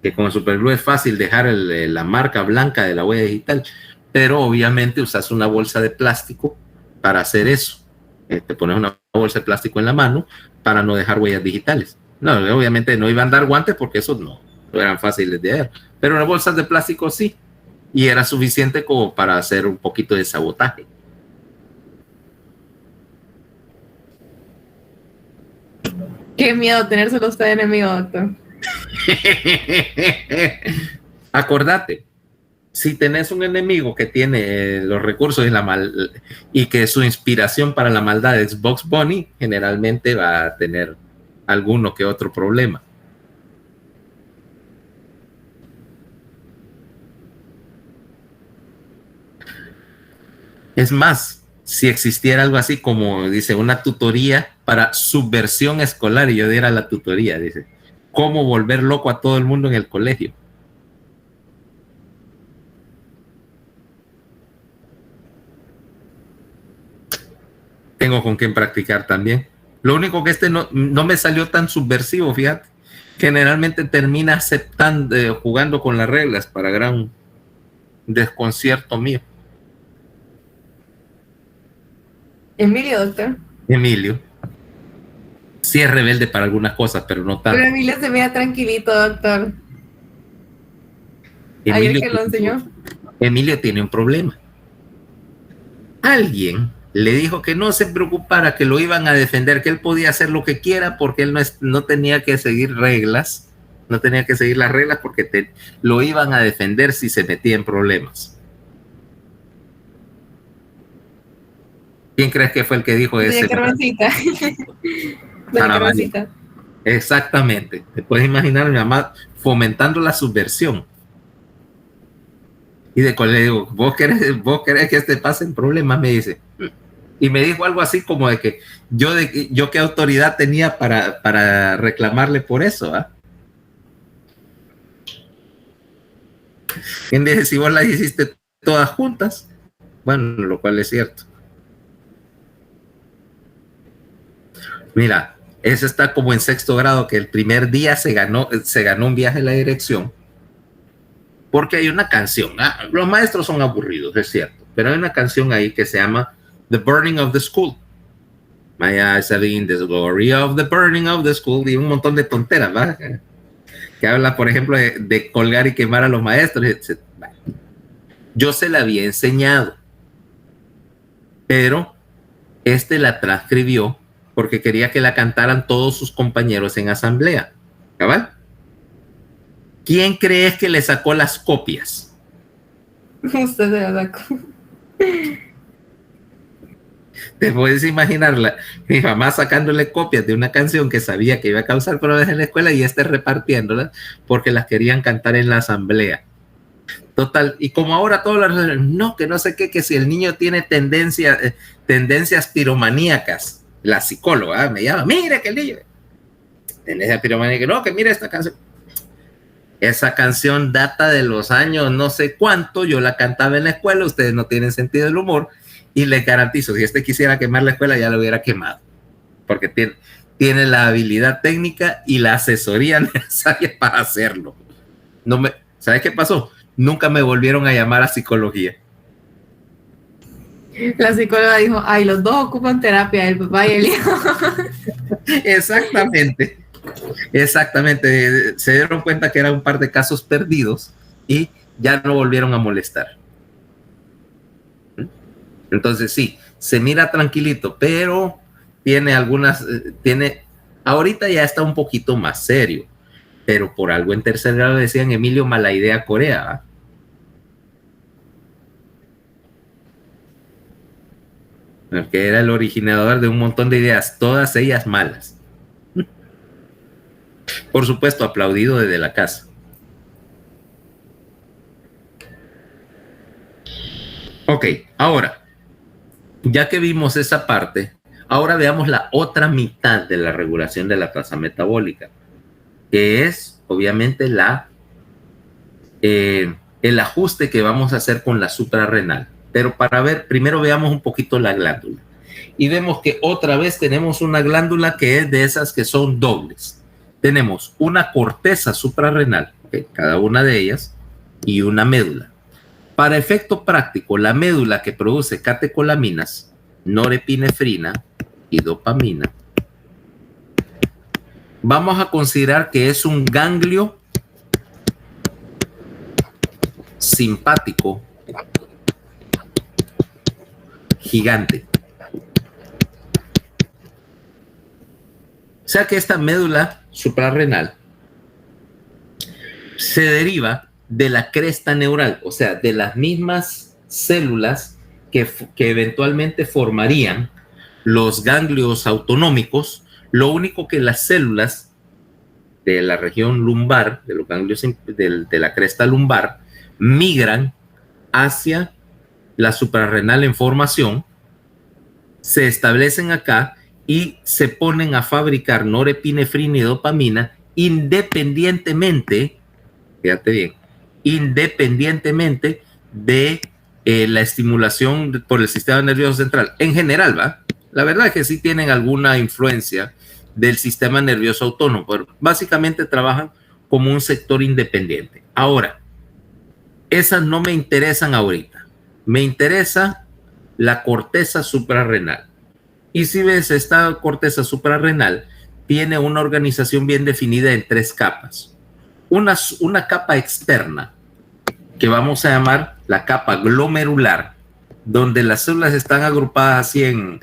Que con el superglue es fácil dejar la marca blanca de la huella digital, pero obviamente usas una bolsa de plástico para hacer eso. Te pones una bolsa de plástico en la mano para no dejar huellas digitales. No, obviamente no iban a dar guantes porque esos no eran fáciles de ver, pero una bolsa de plástico sí, y era suficiente como para hacer un poquito de sabotaje. Qué miedo tenérselo usted de enemigo, doctor. Acordate, si tenés un enemigo que tiene los recursos y que su inspiración para la maldad es Bugs Bunny, generalmente va a tener alguno que otro problema. Es más, si existiera algo así como, dice, una tutoría para subversión escolar, y yo diera la tutoría, dice, cómo volver loco a todo el mundo en el colegio. Tengo con quién practicar también. Lo único que no me salió tan subversivo, fíjate. Generalmente termina aceptando, jugando con las reglas para gran desconcierto mío. Emilio, doctor. Emilio. Sí es rebelde para algunas cosas, pero no tanto. Pero Emilio se veía tranquilito, doctor. Ayer que lo enseñó. Emilio tiene un problema. Alguien le dijo que no se preocupara, que lo iban a defender, que él podía hacer lo que quiera porque él no tenía que seguir reglas, no tenía que seguir las reglas porque lo iban a defender si se metía en problemas. ¿Quién crees que fue el que dijo ese? Exactamente. Te puedes imaginar a mi mamá fomentando la subversión. Y de cual le digo, ¿vos querés que este pase en problemas? Me dice. Y me dijo algo así como de que yo qué autoridad tenía para reclamarle por eso, ¿ah? ¿Quién dice si vos las hiciste todas juntas? Bueno, lo cual es cierto. Mira, eso está como en sexto grado, que el primer día se ganó un viaje en la dirección, porque hay una canción. Los maestros son aburridos, es cierto, pero hay una canción ahí que se llama The Burning of the School. My eyes have seen the glory of the burning of the school, y un montón de tonteras, ¿verdad? Que habla, por ejemplo, de colgar y quemar a los maestros, etc. Yo se la había enseñado, pero la transcribió porque quería que la cantaran todos sus compañeros en asamblea. ¿Cabal? ¿Quién crees que le sacó las copias? Usted se la sacó. Te puedes imaginar mi mamá sacándole copias de una canción que sabía que iba a causar problemas en la escuela y repartiéndolas porque las querían cantar en la asamblea. Total, y como ahora todos los no, que no sé qué, que si el niño tiene tendencias piromaníacas, la psicóloga me llama, mire que el niño tendencia piromaníaca, no, que mire esta canción. Esa canción data de los años no sé cuánto, yo la cantaba en la escuela, ustedes no tienen sentido del humor, y les garantizo, si quisiera quemar la escuela ya lo hubiera quemado, porque tiene la habilidad técnica y la asesoría necesaria para hacerlo. ¿Sabes qué pasó? Nunca me volvieron a llamar a psicología. La psicóloga dijo, ay, los dos ocupan terapia, el papá y el hijo. Exactamente. Se dieron cuenta que era un par de casos perdidos y ya no volvieron a molestar. Entonces sí, se mira tranquilito, pero ahorita ya está un poquito más serio, pero por algo en tercer grado decían Emilio Mala Idea Corea. Que era el originador de un montón de ideas, todas ellas malas. Por supuesto, aplaudido desde la casa. Ok, ahora, ya que vimos esa parte, ahora veamos la otra mitad de la regulación de la tasa metabólica, que es obviamente el ajuste que vamos a hacer con la suprarrenal. Pero primero veamos un poquito la glándula. Y vemos que otra vez tenemos una glándula que es de esas que son dobles. Tenemos una corteza suprarrenal, ¿okay? Cada una de ellas, y una médula. Para efecto práctico, la médula que produce catecolaminas, norepinefrina y dopamina, vamos a considerar que es un ganglio simpático gigante. O sea que esta médula suprarrenal se deriva de la cresta neural, o sea, de las mismas células que eventualmente formarían los ganglios autonómicos. Lo único que las células de la región lumbar, de los ganglios de la cresta lumbar, migran hacia la suprarrenal en formación, se establecen acá y se ponen a fabricar norepinefrina y dopamina independientemente, fíjate bien, independientemente de la estimulación por el sistema nervioso central. En general, ¿va? La verdad es que sí tienen alguna influencia del sistema nervioso autónomo, pero básicamente trabajan como un sector independiente. Ahora, esas no me interesan ahorita. Me interesa la corteza suprarrenal. Y si ves, esta corteza suprarrenal tiene una organización bien definida en 3 capas. Una capa externa, que vamos a llamar la capa glomerular, donde las células están agrupadas así en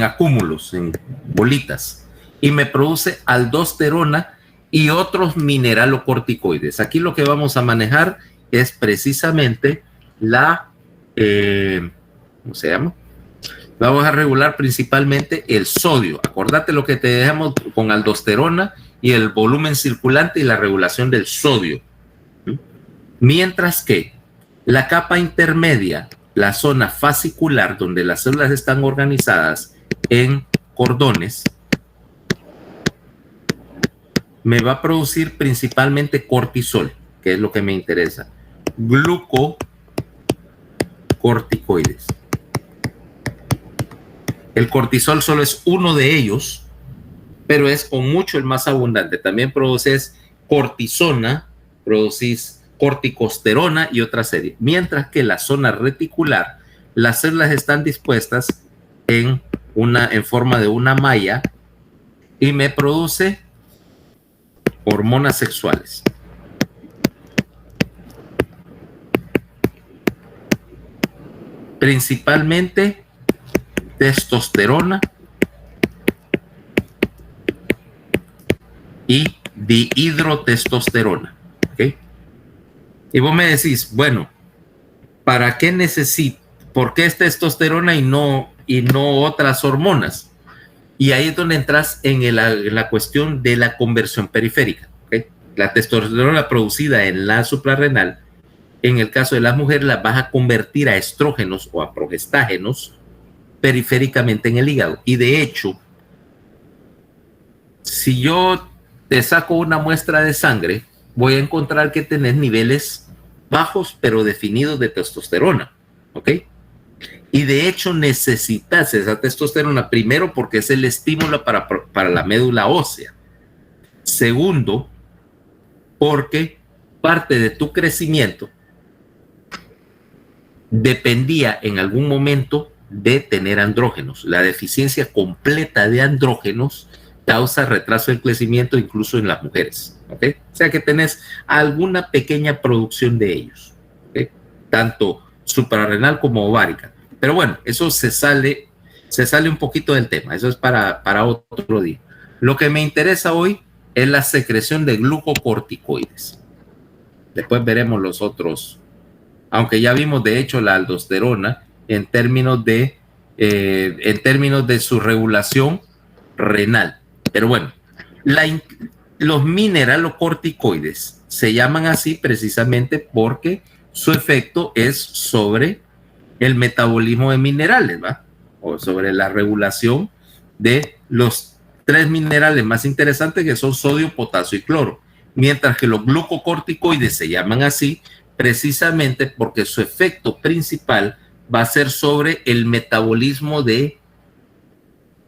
acúmulos, en bolitas, y me produce aldosterona y otros mineralocorticoides. Aquí lo que vamos a manejar es precisamente ¿cómo se llama? Vamos a regular principalmente el sodio. Acordate lo que te dejamos con aldosterona y el volumen circulante y la regulación del sodio. Mientras que la capa intermedia, la zona fascicular, donde las células están organizadas en cordones, me va a producir principalmente cortisol, que es lo que me interesa. Glucocorticoides. El cortisol solo es uno de ellos, pero es con mucho el más abundante. También produces cortisona, produces corticosterona y otra serie. Mientras que la zona reticular, las células están dispuestas en forma de una malla y me produce hormonas sexuales. Principalmente testosterona dihidrotestosterona. ¿Okay? Y vos me decís, bueno, ¿para qué necesito? ¿Por qué es testosterona y no otras hormonas? Y ahí es donde entras en la cuestión de la conversión periférica. ¿Okay? La testosterona producida en la suprarrenal, en el caso de las mujeres, las vas a convertir a estrógenos o a progestágenos periféricamente en el hígado. Y de hecho, si yo te saco una muestra de sangre, voy a encontrar que tenés niveles bajos pero definidos de testosterona. ¿Ok? Y de hecho necesitas esa testosterona, primero porque es el estímulo para la médula ósea. Segundo, porque parte de tu crecimiento dependía en algún momento de tener andrógenos. La deficiencia completa de andrógenos causa retraso del crecimiento incluso en las mujeres. ¿Okay? O sea que tenés alguna pequeña producción de ellos, ¿okay? Tanto suprarrenal como ovárica. Pero bueno, eso se sale un poquito del tema. Eso es para otro día. Lo que me interesa hoy es la secreción de glucocorticoides. Después veremos los otros, aunque ya vimos de hecho la aldosterona en términos de su regulación renal. Pero bueno, los mineralocorticoides se llaman así precisamente porque su efecto es sobre el metabolismo de minerales, ¿va? O sobre la regulación de los 3 minerales más interesantes, que son sodio, potasio y cloro. Mientras que los glucocorticoides se llaman así precisamente porque su efecto principal va a ser sobre el metabolismo de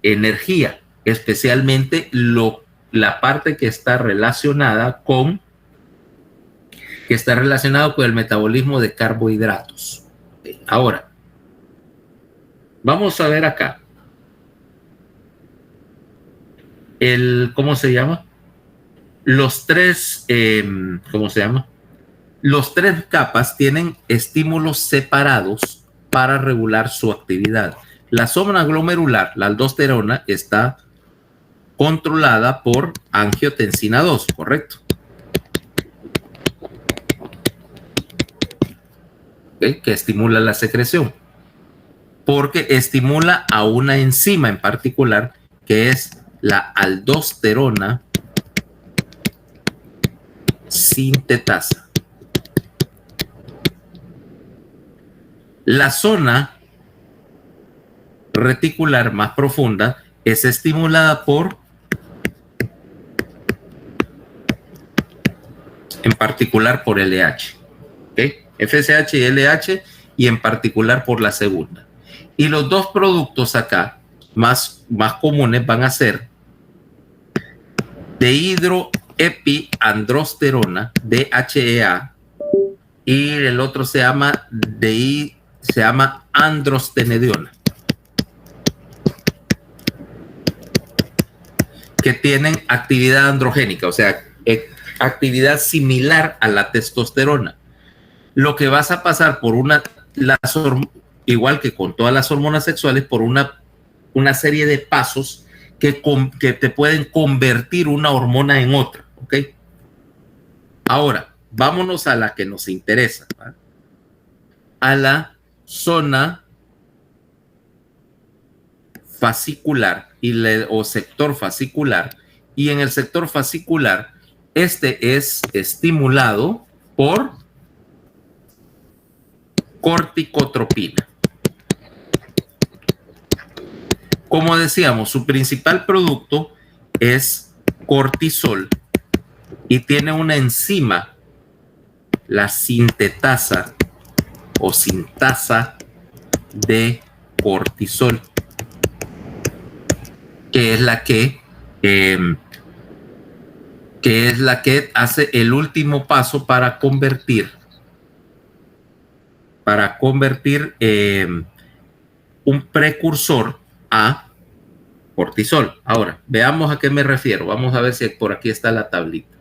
energía, especialmente la parte que está relacionada con el metabolismo de carbohidratos. Ahora, vamos a ver acá. ¿Cómo se llama? Los tres capas tienen estímulos separados para regular su actividad. La zona glomerular, la aldosterona, está controlada por angiotensina 2, ¿correcto? ¿Okay? Que estimula la secreción, porque estimula a una enzima en particular que es la aldosterona sintetasa. La zona reticular más profunda es estimulada en particular por LH. ¿Okay? FSH y LH, y en particular por la segunda. Y los dos productos acá más comunes van a ser dehidroepiandrosterona, DHEA, y el otro se llama androstenediona, que tienen actividad androgénica, o sea, actividad similar a la testosterona. Lo que vas a pasar por igual que con todas las hormonas sexuales, por una serie de pasos que te pueden convertir una hormona en otra. ¿Ok? Ahora, vámonos a la que nos interesa, ¿va? A la zona fascicular o sector fascicular. Y en el sector fascicular, este es estimulado por corticotropina. Como decíamos, su principal producto es cortisol y tiene una enzima, la sintetasa o sintasa de cortisol, que es la que hace el último paso para convertir un precursor a cortisol. Ahora, veamos a qué me refiero. Vamos a ver si por aquí está la tablita.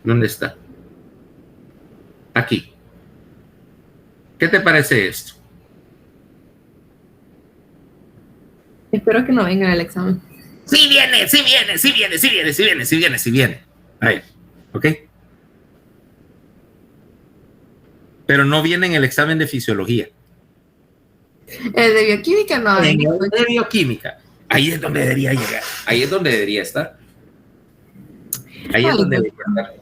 ¿Dónde está? Aquí. ¿Qué te parece esto? Espero que no venga el examen. Sí viene. Ahí, ¿ok? Pero no viene en el examen de fisiología. De bioquímica no hay. De bioquímica. Ahí es donde debería llegar. Ahí es donde debería estar. Ahí es donde debería estar.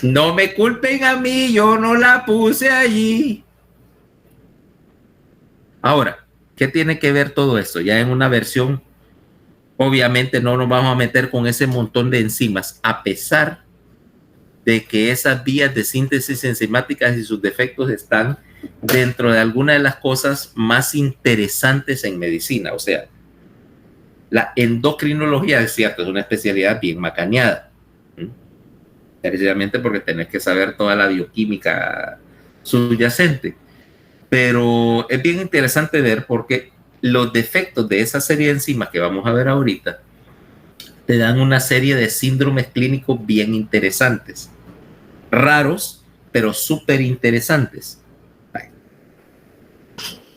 No me culpen a mí, yo no la puse allí. Ahora, ¿qué tiene que ver todo esto? Ya en una versión, obviamente no nos vamos a meter con ese montón de enzimas, a pesar de que esas vías de síntesis enzimáticas y sus defectos están dentro de alguna de las cosas más interesantes en medicina. O sea, la endocrinología, es cierto, es una especialidad bien macaneada, precisamente porque tenés que saber toda la bioquímica subyacente. Pero es bien interesante ver porque los defectos de esa serie de enzimas que vamos a ver ahorita te dan una serie de síndromes clínicos bien interesantes, raros, pero súper interesantes.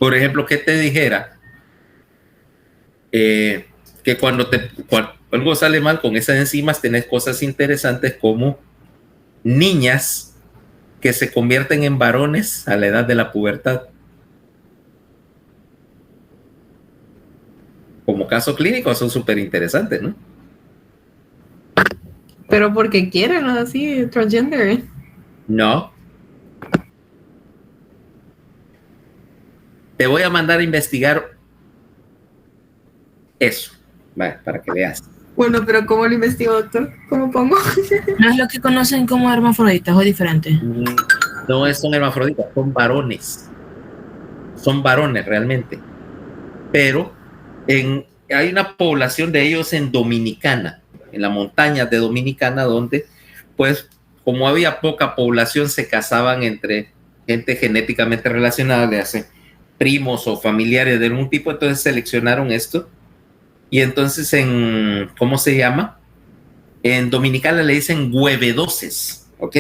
Por ejemplo, que te dijera que cuando algo sale mal con esas enzimas, tenés cosas interesantes como niñas que se convierten en varones a la edad de la pubertad. Como caso clínico son súper interesantes, ¿no? Pero porque quieren, ¿no? Así, transgender. No. Te voy a mandar a investigar eso, vale, para que veas. Bueno, pero ¿cómo lo investigo, doctor? ¿Cómo pongo? ¿No es lo que conocen como hermafroditas o diferente? No son hermafroditas, son varones. Son varones realmente. Pero hay una población de ellos en Dominicana, en las montañas de Dominicana, donde, pues, como había poca población, se casaban entre gente genéticamente relacionada, de hace primos o familiares de algún tipo, entonces seleccionaron esto. Y entonces ¿cómo se llama? En Dominicana le dicen huevedoses, ¿ok?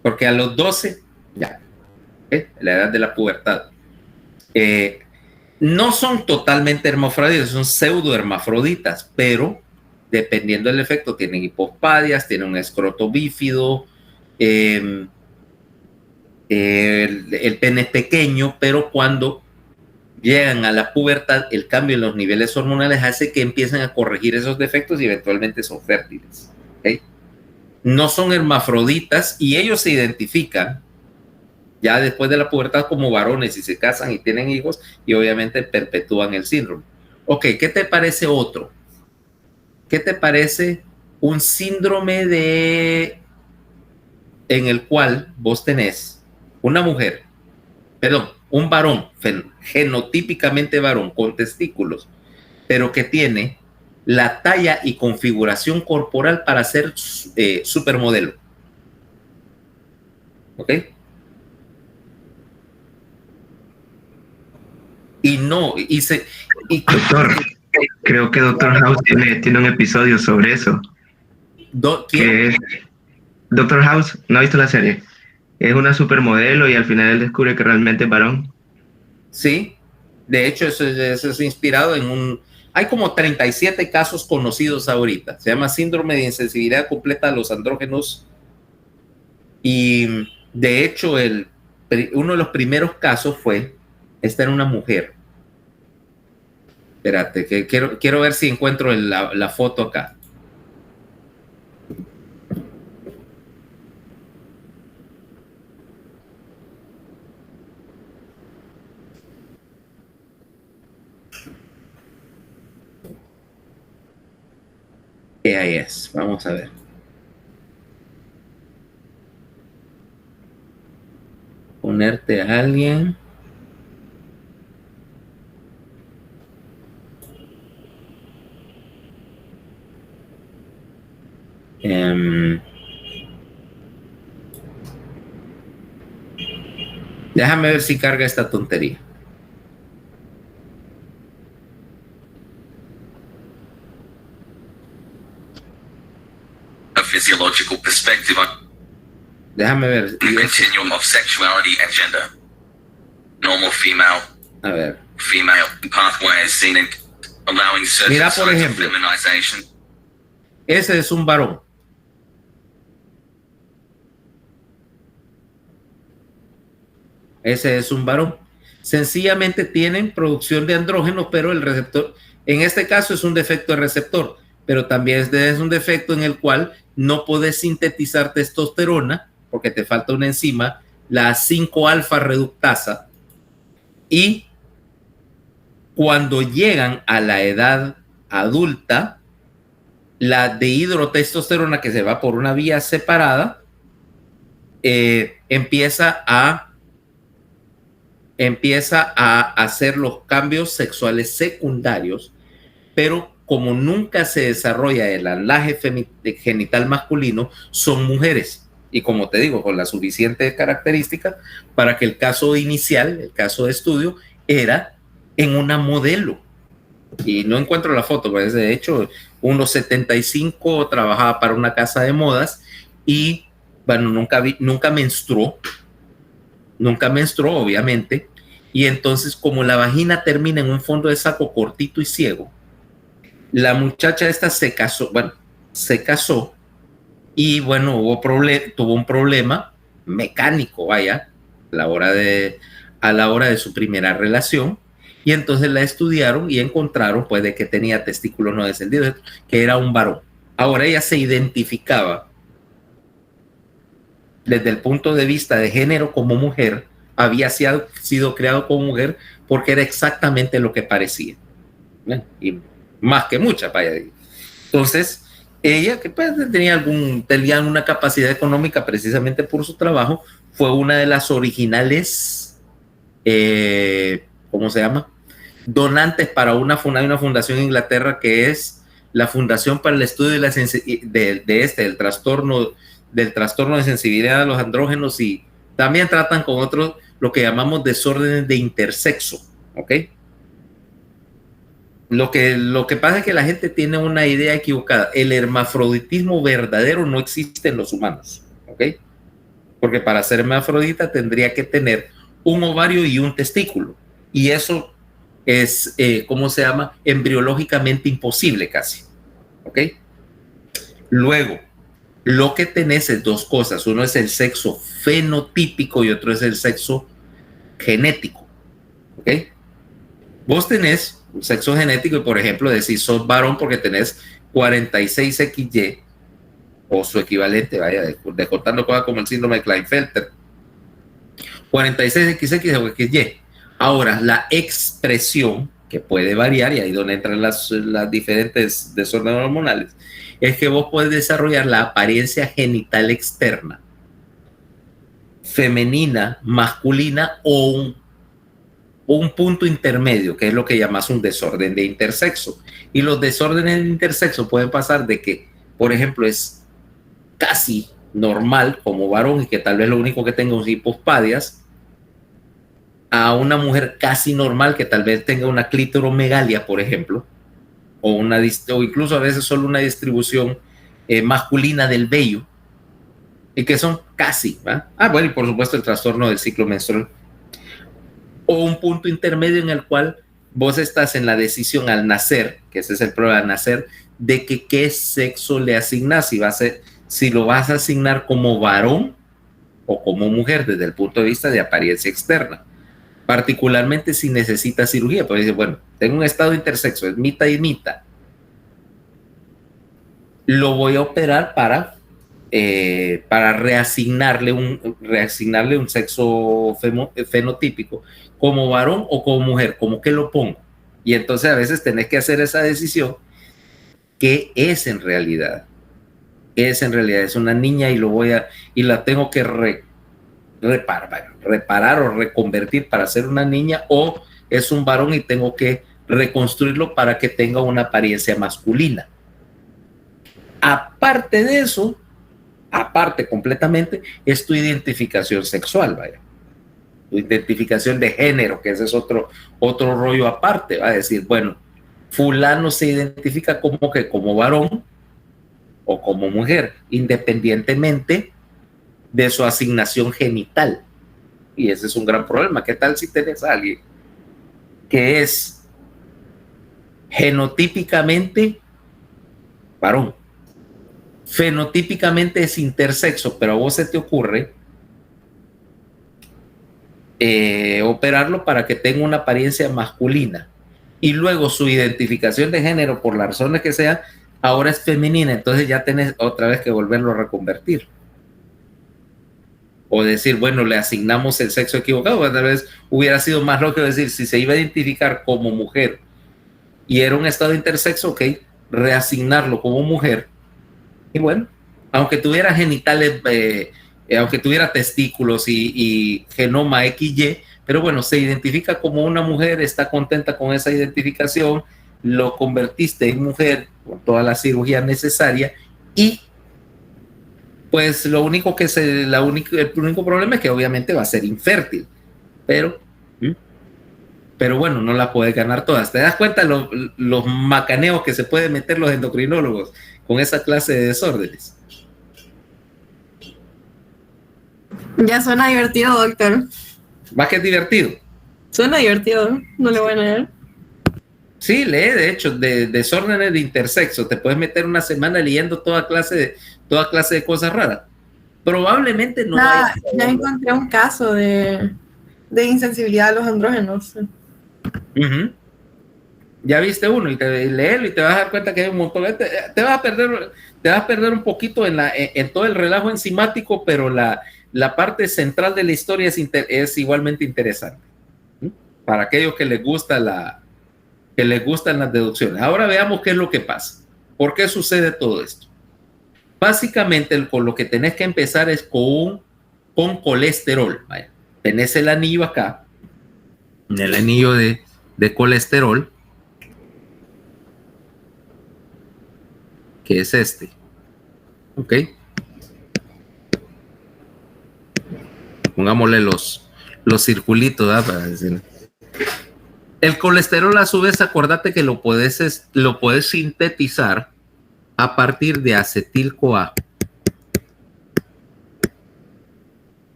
Porque a los 12, ya, ¿okay? La edad de la pubertad. No son totalmente hermafroditas, son pseudohermafroditas, pero dependiendo del efecto, tienen hipospadias, tienen un escroto bífido, el pene es pequeño, pero cuando llegan a la pubertad, el cambio en los niveles hormonales hace que empiecen a corregir esos defectos y eventualmente son fértiles. ¿Okay? No son hermafroditas y ellos se identifican ya después de la pubertad como varones y se casan y tienen hijos y obviamente perpetúan el síndrome. Ok, ¿qué te parece otro? ¿Qué te parece un síndrome en el cual vos tenés una mujer, perdón, un varón, genotípicamente varón, con testículos, pero que tiene la talla y configuración corporal para ser supermodelo? ¿Ok? Y no, Doctor, creo que Doctor House tiene un episodio sobre eso. ¿Quién? Doctor House, ¿no ha visto la serie? Es una supermodelo y al final él descubre que realmente es varón. Sí, de hecho eso es inspirado en hay como 37 casos conocidos ahorita. Se llama síndrome de insensibilidad completa a los andrógenos. Y de hecho uno de los primeros casos fue, esta era una mujer. Espérate, que quiero ver si encuentro la foto acá. Ahí es, vamos a ver. Ponerte a alguien. Déjame ver si carga esta tontería. A physiological perspective on Déjame ver. the continuum of sexuality and gender. Normal female. A ver. female pathway is seen in allowing certain Mira, por signs of ejemplo. feminization. Ese es un varón. Ese es un varón. Sencillamente tienen producción de andrógenos, pero el receptor, en este caso es un defecto de receptor, pero también es un defecto en el cual no puedes sintetizar testosterona porque te falta una enzima, la 5-alfa reductasa, y cuando llegan a la edad adulta, la dehidrotestosterona, que se va por una vía separada, empieza a hacer los cambios sexuales secundarios, pero como nunca se desarrolla el anclaje genital masculino, son mujeres. Y como te digo, con la suficiente característica para que el caso inicial, el caso de estudio, era en una modelo. Y no encuentro la foto, pues de hecho, unos 75, trabajaba para una casa de modas y, bueno, nunca menstruó, obviamente. Y entonces, como la vagina termina en un fondo de saco cortito y ciego, la muchacha esta se casó y, bueno, tuvo un problema mecánico, vaya, a la hora de su primera relación. Y entonces la estudiaron y encontraron, pues, de que tenía testículos no descendidos, que era un varón. Ahora ella se identificaba desde el punto de vista de género como mujer, había sido creado como mujer porque era exactamente lo que parecía. Y más que mucha, vaya. Entonces, ella, que pues tenía una capacidad económica precisamente por su trabajo, fue una de las originales, ¿cómo se llama? Donantes para una fundación en Inglaterra que es la Fundación para el Estudio del Trastorno de Sensibilidad a los Andrógenos, y también tratan con otros, lo que llamamos desórdenes de intersexo, ¿ok? Lo que pasa es que la gente tiene una idea equivocada. El hermafroditismo verdadero no existe en los humanos, ¿ok? Porque para ser hermafrodita tendría que tener un ovario y un testículo, y eso es, ¿cómo se llama? Embriológicamente imposible casi, ¿ok? Luego, lo que tenés es dos cosas. Uno es el sexo fenotípico y otro es el sexo genético, ¿ok? Vos tenés un sexo genético y, por ejemplo, decís sos varón porque tenés 46XY o su equivalente, vaya, descontando cosas como el síndrome de Klinefelter, 46XX o XY. Ahora, la expresión, que puede variar, y ahí es donde entran las diferentes desórdenes hormonales, es que vos podés desarrollar la apariencia genital externa, femenina, masculina, o un punto intermedio, que es lo que llamas un desorden de intersexo. Y los desórdenes de intersexo pueden pasar de que, por ejemplo, es casi normal como varón y que tal vez lo único que tenga un hipospadias, a una mujer casi normal que tal vez tenga una clítoromegalia, por ejemplo, o incluso a veces solo una distribución masculina del vello, y que son casi, ¿va? Bueno, y por supuesto el trastorno del ciclo menstrual, o un punto intermedio en el cual vos estás en la decisión al nacer, que ese es el problema al nacer, de que qué sexo le asignas, si lo vas a asignar como varón o como mujer desde el punto de vista de apariencia externa, particularmente si necesita cirugía. Porque dice, bueno, tengo un estado intersexo, es mitad y mitad, lo voy a operar para reasignarle un sexo fenotípico como varón o como mujer, como que lo pongo. Y entonces a veces tenés que hacer esa decisión. ¿Qué es en realidad? Es una niña y la tengo que reparar o reconvertir para ser una niña, o es un varón y tengo que reconstruirlo para que tenga una apariencia masculina. Aparte de eso, completamente, es tu identificación sexual, vaya. Tu identificación de género, que ese es otro rollo aparte. Va a decir, bueno, fulano se identifica como varón o como mujer, independientemente de su asignación genital. Y ese es un gran problema. ¿Qué tal si tenés a alguien que es genotípicamente varón, fenotípicamente es intersexo, pero a vos se te ocurre operarlo para que tenga una apariencia masculina y luego su identificación de género, por las razones que sea, ahora es femenina, entonces ya tenés otra vez que volverlo a reconvertir. O decir, bueno, le asignamos el sexo equivocado. Tal vez hubiera sido más lógico decir, si se iba a identificar como mujer y era un estado intersexo, ok, reasignarlo como mujer. Y bueno, aunque tuviera genitales, aunque tuviera testículos y genoma XY, pero bueno, se identifica como una mujer, está contenta con esa identificación, lo convertiste en mujer con toda la cirugía necesaria y pues lo único que el único problema es que obviamente va a ser infértil, pero bueno, no la puedes ganar todas. ¿Te das cuenta los macaneos que se pueden meter los endocrinólogos con esa clase de desórdenes? Ya suena divertido, doctor. Más que divertido. Suena divertido, no le voy a negar. Sí, lee, de hecho, de desórdenes de intersexo. Te puedes meter una semana leyendo toda clase de cosas raras. Probablemente no. Ya encontré un caso de insensibilidad a los andrógenos. Ya viste uno y léelo y te vas a dar cuenta que hay un montón. Te vas a perder un poquito en todo el relajo enzimático, pero la parte central de la historia es igualmente interesante. Para aquellos que les gustan las deducciones. Ahora veamos qué es lo que pasa. ¿Por qué sucede todo esto? Básicamente, con lo que tenés que empezar es con colesterol. Vaya. Tenés el anillo acá, el anillo de colesterol, que es este. Ok. Pongámosle los circulitos, ¿verdad? Para decirlo. El colesterol, a su vez, acordate que lo puedes sintetizar a partir de acetil-CoA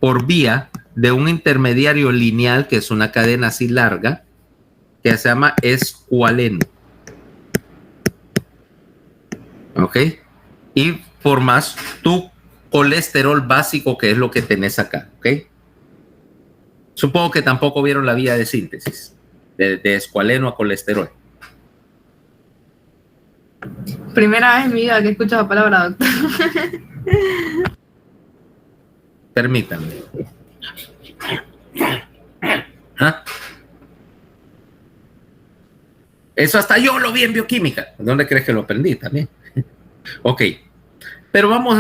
por vía de un intermediario lineal, que es una cadena así larga, que se llama escualeno. ¿Ok? Y formas tu colesterol básico, que es lo que tenés acá. ¿Ok? Supongo que tampoco vieron la vía de síntesis de escualeno a colesterol. Primera vez en mi vida que escucho la palabra, doctor. Permítanme. ¿Ah? Eso hasta yo lo vi en bioquímica. ¿Dónde crees que lo aprendí también? Ok. Pero vamos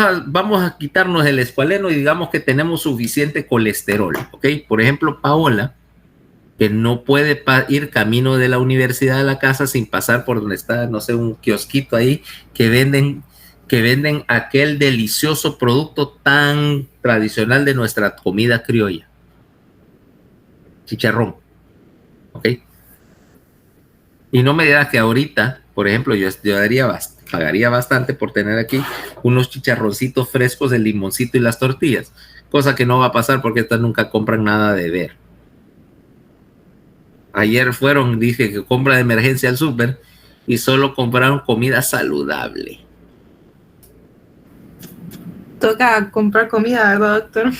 a quitarnos el escualeno y digamos que tenemos suficiente colesterol. ¿Ok? Por ejemplo, Paola, que no puede ir camino de la universidad a la casa sin pasar por donde está, no sé, un kiosquito ahí que venden aquel delicioso producto tan tradicional de nuestra comida criolla. Chicharrón. ¿Ok? Y no me digas que ahorita, por ejemplo, yo pagaría bastante por tener aquí unos chicharroncitos frescos, el limoncito y las tortillas. Cosa que no va a pasar porque estas nunca compran nada de ver. Ayer dije que compra de emergencia al súper y solo compraron comida saludable. Toca comprar comida, ¿verdad, doctor?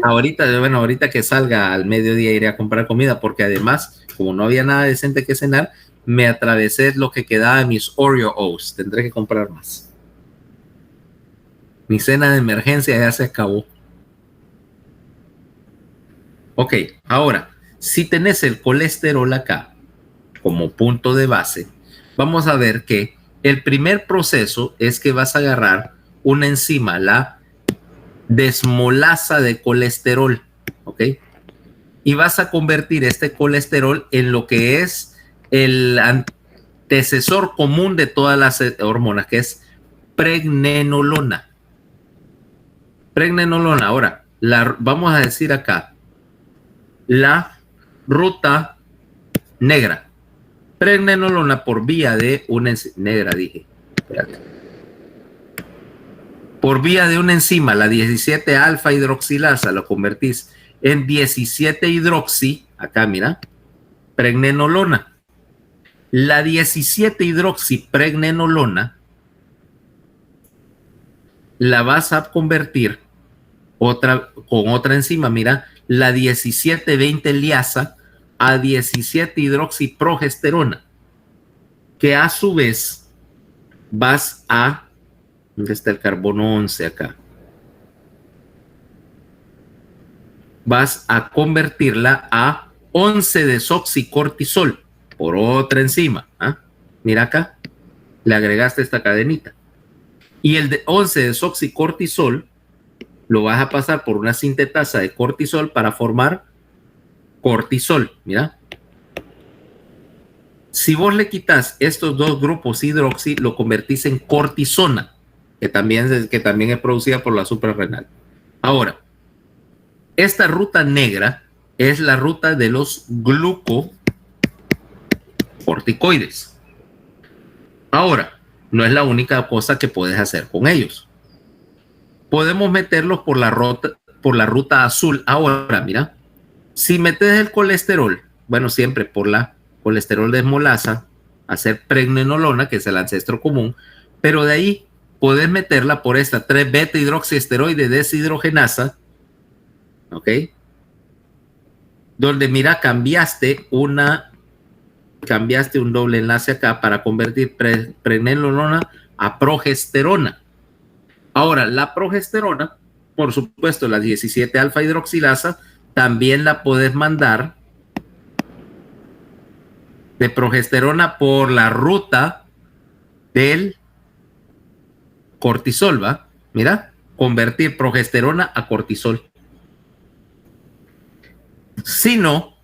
Ahorita que salga al mediodía iré a comprar comida, porque además, como no había nada decente que cenar, me atravesé lo que quedaba de mis Oreo O's. Tendré que comprar más. Mi cena de emergencia ya se acabó. Ok, ahora, si tenés el colesterol acá como punto de base, vamos a ver que el primer proceso es que vas a agarrar una enzima, la desmolasa de colesterol, ¿ok? Y vas a convertir este colesterol en lo que es el antecesor común de todas las hormonas, que es pregnenolona. Pregnenolona, ahora, vamos a decir acá, la ruta negra. Pregnenolona por vía de una negra, dije. Espérate. Por vía de una enzima, la 17 alfa hidroxilasa, lo convertís en 17 hidroxi acá mira, pregnenolona. La 17-hidroxipregnenolona la vas a convertir con otra enzima, mira, la 17-20 liasa a 17-hidroxiprogesterona, que a su vez vas a, ¿dónde está el carbono 11 acá? Vas a convertirla a 11-desoxicortisol por otra enzima. ¿Ah? Mira acá, le agregaste esta cadenita. Y el de 11-desoxicortisol lo vas a pasar por una sintetasa de cortisol para formar cortisol. Mira. Si vos le quitas estos dos grupos hidroxi, lo convertís en cortisona, que también es producida por la suprarrenal. Ahora, esta ruta negra es la ruta de los glucocorticoides. Ahora, no es la única cosa que puedes hacer con ellos. Podemos meterlos por la ruta azul. Ahora, mira, si metes el colesterol, bueno, siempre por la colesterol desmolasa, hacer pregnenolona, que es el ancestro común, pero de ahí puedes meterla por esta 3-beta-hidroxiesteroide deshidrogenasa, ¿ok? Donde, mira, cambiaste un doble enlace acá para convertir pregnenolona a progesterona. Ahora, la progesterona, por supuesto, la 17-alfa hidroxilasa, también la puedes mandar de progesterona por la ruta del cortisol, ¿va? Mira, convertir progesterona a cortisol. Si no,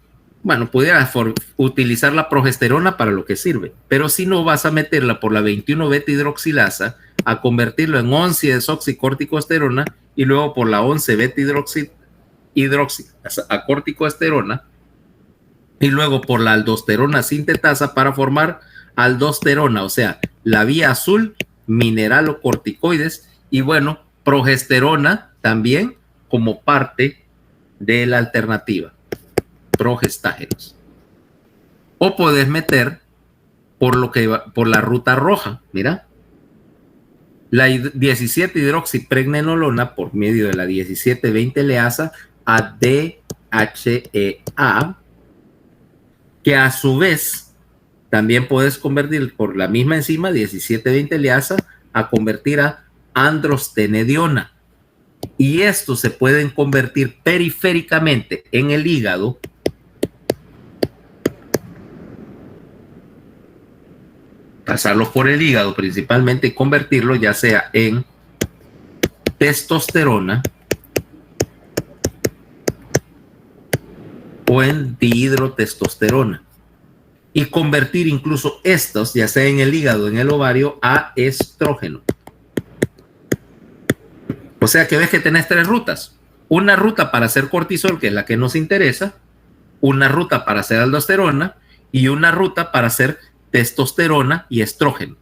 bueno, pudieras utilizar la progesterona para lo que sirve, pero si no, vas a meterla por la 21-beta-hidroxilasa a convertirlo en 11-desoxicorticosterona y luego por la 11-beta-hidroxicorticosterona y luego por la aldosterona sintetasa para formar aldosterona, o sea, la vía azul, mineralocorticoides y bueno, progesterona también como parte de la alternativa, progestágenos. O puedes meter por la ruta roja, mira, la 17-hidroxipregnenolona por medio de la 17-20 liasa a DHEA, que a su vez también puedes convertir por la misma enzima 17-20 liasa a convertir a androstenediona. Y estos se pueden convertir periféricamente en el hígado pasarlos por el hígado principalmente y convertirlo ya sea en testosterona o en dihidrotestosterona y convertir incluso estos ya sea en el hígado o en el ovario a estrógeno. O sea que ves que tenés tres rutas. Una ruta para hacer cortisol, que es la que nos interesa, una ruta para hacer aldosterona y una ruta para hacer testosterona y estrógeno.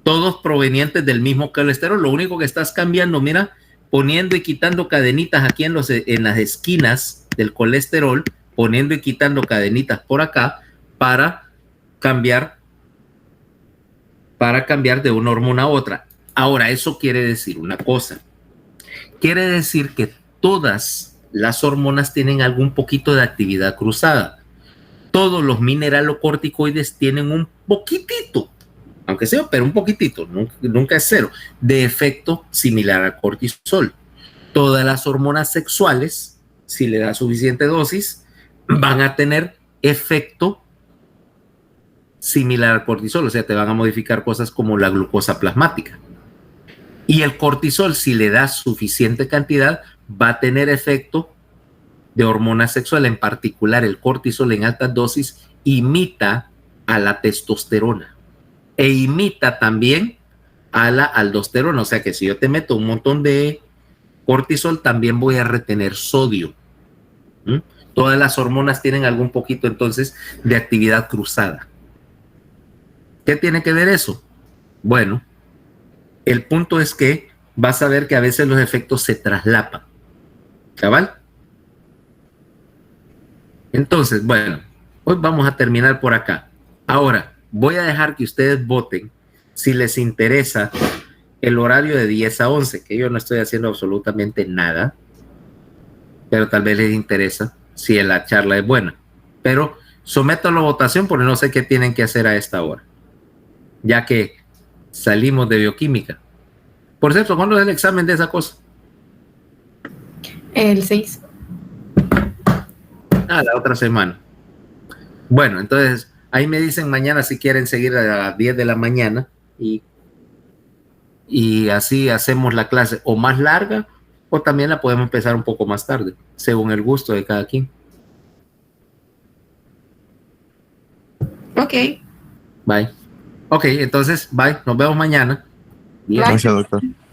Todos provenientes del mismo colesterol. Lo único que estás cambiando, mira, poniendo y quitando cadenitas aquí en las esquinas del colesterol, poniendo y quitando cadenitas por acá para cambiar de una hormona a otra. Ahora, eso quiere decir una cosa. Quiere decir que todas las hormonas tienen algún poquito de actividad cruzada. Todos los mineralocorticoides tienen un poquitito, aunque sea, pero un poquitito, nunca es cero, de efecto similar al cortisol. Todas las hormonas sexuales, si le das suficiente dosis, van a tener efecto similar al cortisol, o sea, te van a modificar cosas como la glucosa plasmática. Y el cortisol, si le das suficiente cantidad, va a tener efecto de hormona sexual, en particular el cortisol en altas dosis imita a la testosterona e imita también a la aldosterona, o sea que si yo te meto un montón de cortisol también voy a retener sodio. Todas las hormonas tienen algún poquito entonces de actividad cruzada. ¿Qué tiene que ver eso? Bueno, el punto es que vas a ver que a veces los efectos se traslapan. ¿Cabal? Entonces, bueno, hoy vamos a terminar por acá. Ahora, voy a dejar que ustedes voten si les interesa el horario de 10 a 11, que yo no estoy haciendo absolutamente nada, pero tal vez les interesa si la charla es buena. Pero someto a la votación porque no sé qué tienen que hacer a esta hora, ya que salimos de bioquímica. Por cierto, ¿cuándo es el examen de esa cosa? El 6. La otra semana. Bueno, entonces ahí me dicen mañana si quieren seguir a las 10 de la mañana y así hacemos la clase o más larga o también la podemos empezar un poco más tarde, según el gusto de cada quien. Ok. Bye. Ok, entonces, bye. Nos vemos mañana. Bye. Gracias, doctor.